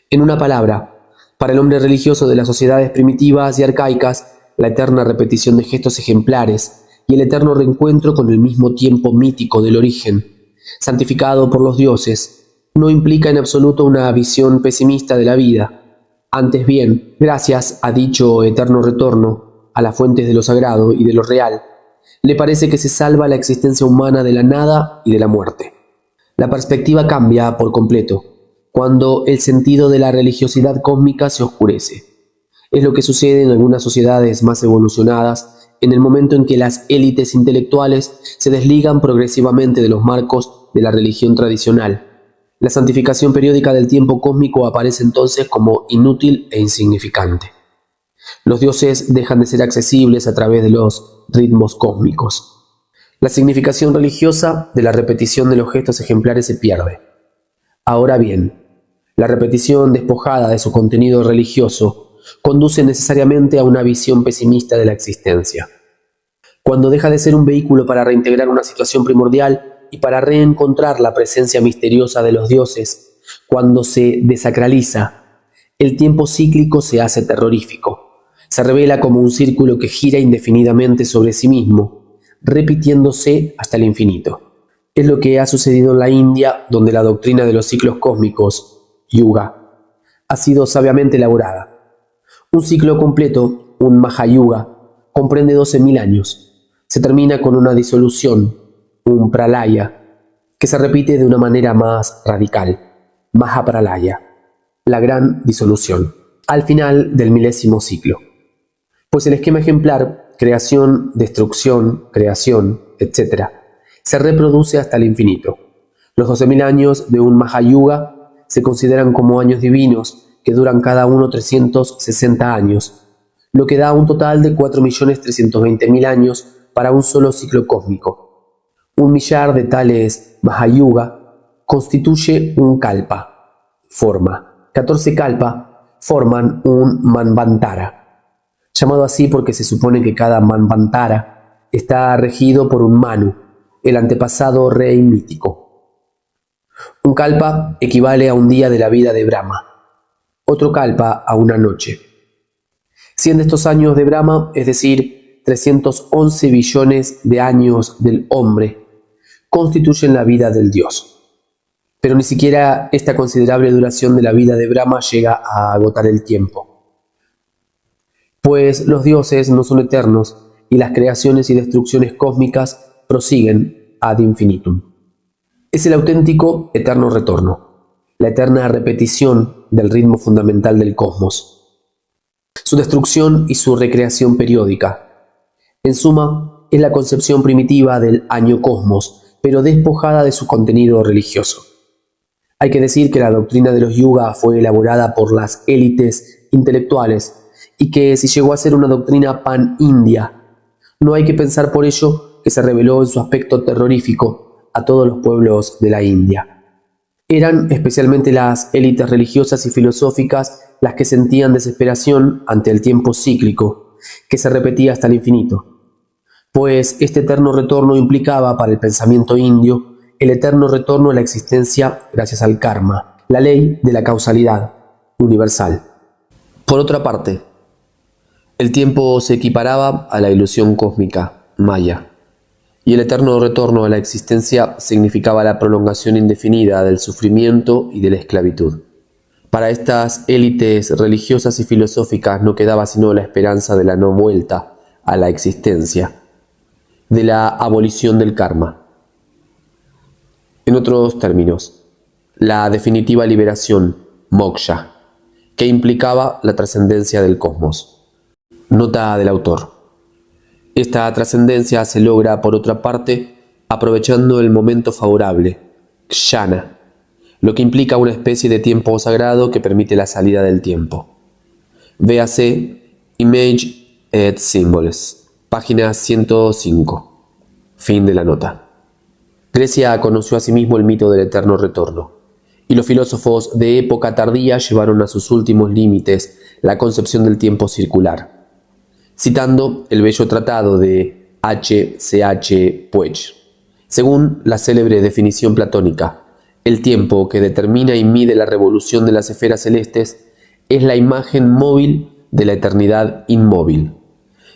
[SPEAKER 1] En una palabra, para el hombre religioso de las sociedades primitivas y arcaicas, la eterna repetición de gestos ejemplares y el eterno reencuentro con el mismo tiempo mítico del origen, santificado por los dioses, no implica en absoluto una visión pesimista de la vida. Antes bien, gracias a dicho eterno retorno a las fuentes de lo sagrado y de lo real, le parece que se salva la existencia humana de la nada y de la muerte. La perspectiva cambia por completo cuando el sentido de la religiosidad cósmica se oscurece. Es lo que sucede en algunas sociedades más evolucionadas en el momento en que las élites intelectuales se desligan progresivamente de los marcos de la religión tradicional. La santificación periódica del tiempo cósmico aparece entonces como inútil e insignificante. Los dioses dejan de ser accesibles a través de los ritmos cósmicos. La significación religiosa de la repetición de los gestos ejemplares se pierde. Ahora bien, la repetición despojada de su contenido religioso conduce necesariamente a una visión pesimista de la existencia. Cuando deja de ser un vehículo para reintegrar una situación primordial y para reencontrar la presencia misteriosa de los dioses, cuando se desacraliza, el tiempo cíclico se hace terrorífico. Se revela como un círculo que gira indefinidamente sobre sí mismo, repitiéndose hasta el infinito. Es lo que ha sucedido en la India, donde la doctrina de los ciclos cósmicos, Yuga, ha sido sabiamente elaborada. Un ciclo completo, un Mahayuga, comprende 12.000 años. Se termina con una disolución, un Pralaya, que se repite de una manera más radical, Mahapralaya, la gran disolución, al final del 1000º ciclo. Pues el esquema ejemplar, creación, destrucción, creación, etc., se reproduce hasta el infinito. Los 12.000 años de un Mahayuga se consideran como años divinos que duran cada uno 360 años, lo que da un total de 4.320.000 años para un solo ciclo cósmico. Un millar de tales Mahayuga constituye un kalpa, forma. 14 kalpa forman un Manvantara, llamado así porque se supone que cada Manvantara está regido por un Manu, el antepasado rey mítico. Un kalpa equivale a un día de la vida de Brahma, otro kalpa a una noche. 100 de estos años de Brahma, es decir, 311 billones de años del hombre, constituyen la vida del dios. Pero ni siquiera esta considerable duración de la vida de Brahma llega a agotar el tiempo. Pues los dioses no son eternos y las creaciones y destrucciones cósmicas prosiguen ad infinitum. Es el auténtico eterno retorno, la eterna repetición del ritmo fundamental del cosmos, su destrucción y su recreación periódica. En suma, es la concepción primitiva del año cosmos, pero despojada de su contenido religioso. Hay que decir que la doctrina de los yuga fue elaborada por las élites intelectuales y que si llegó a ser una doctrina pan-india, no hay que pensar por ello que se reveló en su aspecto terrorífico a todos los pueblos de la India. Eran especialmente las élites religiosas y filosóficas las que sentían desesperación ante el tiempo cíclico, que se repetía hasta el infinito, pues este eterno retorno implicaba para el pensamiento indio el eterno retorno a la existencia gracias al karma, la ley de la causalidad universal. Por otra parte, el tiempo se equiparaba a la ilusión cósmica, Maya, y el eterno retorno a la existencia significaba la prolongación indefinida del sufrimiento y de la esclavitud. Para estas élites religiosas y filosóficas no quedaba sino la esperanza de la no vuelta a la existencia, de la abolición del karma. En otros términos, la definitiva liberación, moksha, que implicaba la trascendencia del cosmos. Nota del autor. Esta trascendencia se logra, por otra parte, aprovechando el momento favorable, kshana, lo que implica una especie de tiempo sagrado que permite la salida del tiempo. Véase Image and Symbols, página 105. Fin de la nota. Grecia conoció asimismo el mito del eterno retorno, y los filósofos de época tardía llevaron a sus últimos límites la concepción del tiempo circular. Citando el bello tratado de H.C.H. Puech, según la célebre definición platónica, el tiempo que determina y mide la revolución de las esferas celestes es la imagen móvil de la eternidad inmóvil,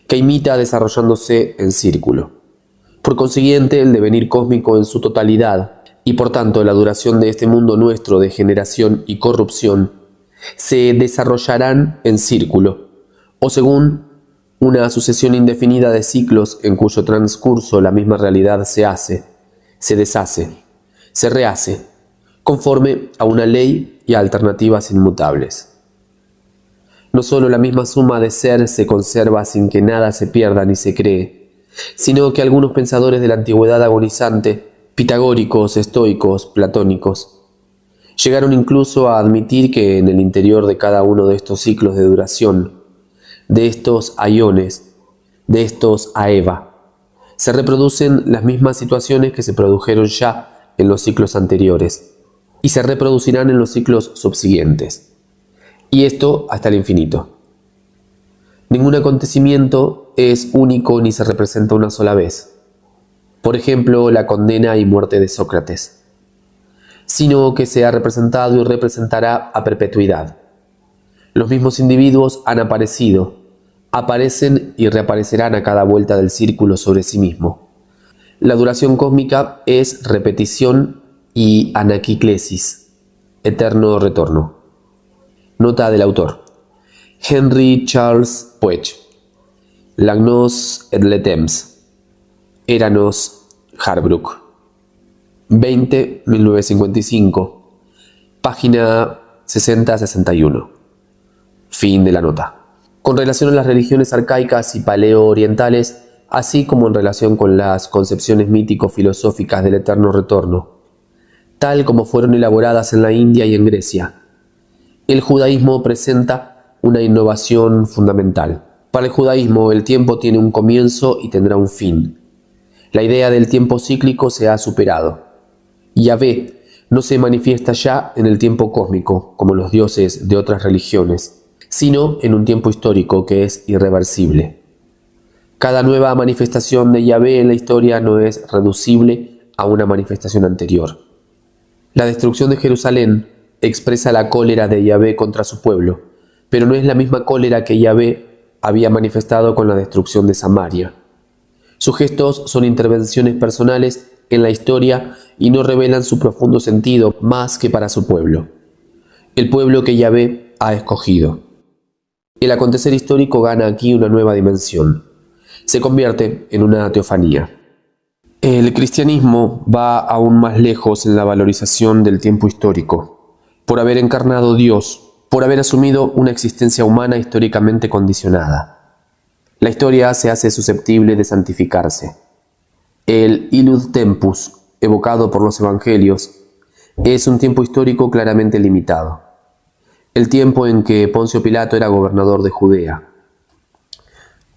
[SPEAKER 1] que imita desarrollándose en círculo. Por consiguiente, el devenir cósmico en su totalidad, y por tanto la duración de este mundo nuestro de generación y corrupción, se desarrollarán en círculo, o según una sucesión indefinida de ciclos en cuyo transcurso la misma realidad se hace, se deshace, se rehace, conforme a una ley y a alternativas inmutables. No solo la misma suma de ser se conserva sin que nada se pierda ni se cree, sino que algunos pensadores de la antigüedad agonizante, pitagóricos, estoicos, platónicos, llegaron incluso a admitir que en el interior de cada uno de estos ciclos de duración, de estos aiones, de estos aeva, se reproducen las mismas situaciones que se produjeron ya en los ciclos anteriores y se reproducirán en los ciclos subsiguientes, y esto hasta el infinito. Ningún acontecimiento es único ni se representa una sola vez. Por ejemplo, la condena y muerte de Sócrates, sino que se ha representado y representará a perpetuidad. Los mismos individuos han aparecido, aparecen y reaparecerán a cada vuelta del círculo sobre sí mismo. La duración cósmica es repetición y anaquiclesis, eterno retorno. Nota del autor. Henry Charles Puech, L'Agnos et le Temps, Eranos, Harbrook, 1955, página 60-61. Fin de la nota. Con relación a las religiones arcaicas y paleo-orientales, así como en relación con las concepciones mítico-filosóficas del eterno retorno, tal como fueron elaboradas en la India y en Grecia, el judaísmo presenta una innovación fundamental. Para el judaísmo, el tiempo tiene un comienzo y tendrá un fin. La idea del tiempo cíclico se ha superado. Yahvé no se manifiesta ya en el tiempo cósmico, como los dioses de otras religiones, sino en un tiempo histórico que es irreversible. Cada nueva manifestación de Yahvé en la historia no es reducible a una manifestación anterior. La destrucción de Jerusalén expresa la cólera de Yahvé contra su pueblo, pero no es la misma cólera que Yahvé había manifestado con la destrucción de Samaria. Sus gestos son intervenciones personales en la historia y no revelan su profundo sentido más que para su pueblo, el pueblo que Yahvé ha escogido. El acontecer histórico gana aquí una nueva dimensión. Se convierte en una teofanía. El El cristianismo va aún más lejos en la valorización del tiempo histórico, por haber encarnado Dios, por haber asumido una existencia humana históricamente condicionada. La historia se hace susceptible de santificarse. El illud tempus, evocado por los evangelios, es un tiempo histórico claramente limitado. El tiempo en que Poncio Pilato era gobernador de Judea,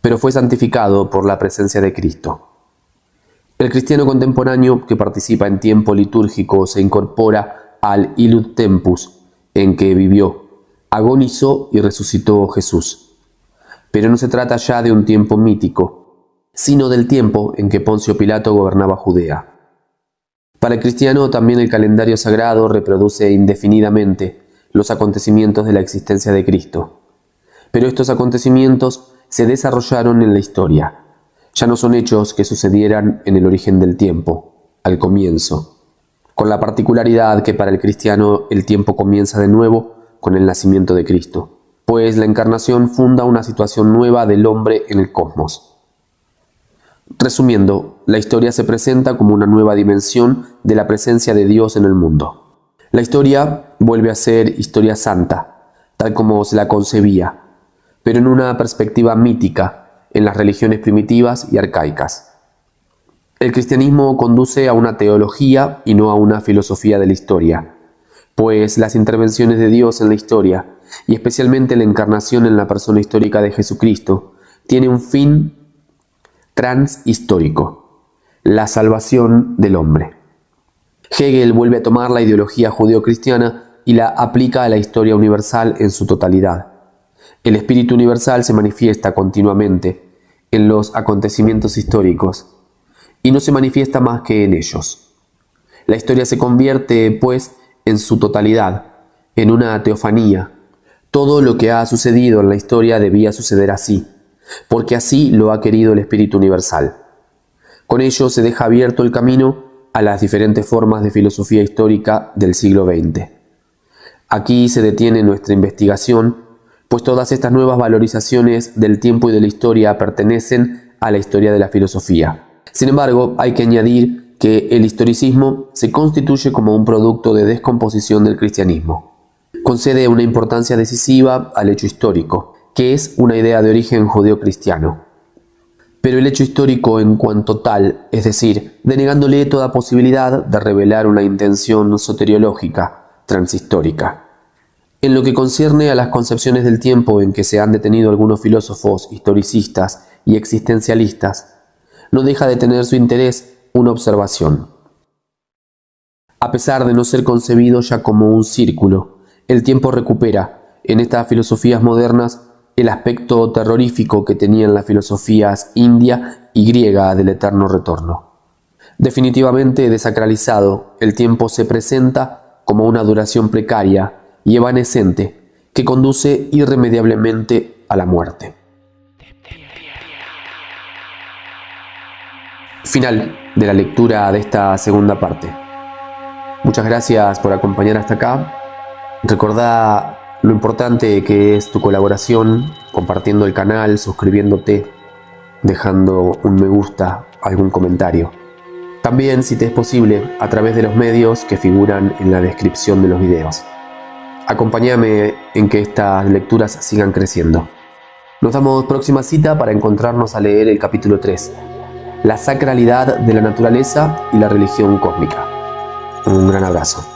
[SPEAKER 1] pero fue santificado por la presencia de Cristo. El cristiano contemporáneo que participa en tiempo litúrgico se incorpora al illud tempus en que vivió, agonizó y resucitó Jesús. Pero no se trata ya de un tiempo mítico, sino del tiempo en que Poncio Pilato gobernaba Judea. Para el cristiano también el calendario sagrado reproduce indefinidamente los acontecimientos de la existencia de Cristo. Pero estos acontecimientos se desarrollaron en la historia. Ya no son hechos que sucedieran en el origen del tiempo, al comienzo, con la particularidad que para el cristiano el tiempo comienza de nuevo con el nacimiento de Cristo, pues la encarnación funda una situación nueva del hombre en el cosmos. Resumiendo, la historia se presenta como una nueva dimensión de la presencia de Dios en el mundo. La historia vuelve a ser historia santa, tal como se la concebía, pero en una perspectiva mítica, en las religiones primitivas y arcaicas. El cristianismo conduce a una teología y no a una filosofía de la historia, pues las intervenciones de Dios en la historia, y especialmente la encarnación en la persona histórica de Jesucristo, tiene un fin transhistórico, la salvación del hombre. Hegel vuelve a tomar la ideología judeocristiana y la aplica a la historia universal en su totalidad. El espíritu universal se manifiesta continuamente en los acontecimientos históricos y no se manifiesta más que en ellos. La historia se convierte, pues, en su totalidad, en una teofanía. Todo lo que ha sucedido en la historia debía suceder así, porque así lo ha querido el espíritu universal. Con ello se deja abierto el camino a las diferentes formas de filosofía histórica del siglo XX. Aquí se detiene nuestra investigación, pues todas estas nuevas valorizaciones del tiempo y de la historia pertenecen a la historia de la filosofía. Sin embargo, hay que añadir que el historicismo se constituye como un producto de descomposición del cristianismo. Concede una importancia decisiva al hecho histórico, que es una idea de origen judeocristiano. Pero el hecho histórico en cuanto tal, es decir, denegándole toda posibilidad de revelar una intención soteriológica, transhistórica. En lo que concierne a las concepciones del tiempo en que se han detenido algunos filósofos historicistas y existencialistas, no deja de tener su interés una observación. A pesar de no ser concebido ya como un círculo, el tiempo recupera, en estas filosofías modernas, el aspecto terrorífico que tenían las filosofías india y griega del eterno retorno. Definitivamente desacralizado, el tiempo se presenta como una duración precaria y evanescente que conduce irremediablemente a la muerte. Final de la lectura de esta segunda parte. Muchas gracias por acompañar hasta acá. Recordá lo importante que es tu colaboración, compartiendo el canal, suscribiéndote, dejando un me gusta, algún comentario. También, si te es posible, a través de los medios que figuran en la descripción de los videos. Acompáñame en que estas lecturas sigan creciendo. Nos damos próxima cita para encontrarnos a leer el capítulo 3, la sacralidad de la naturaleza y la religión cósmica. Un gran abrazo.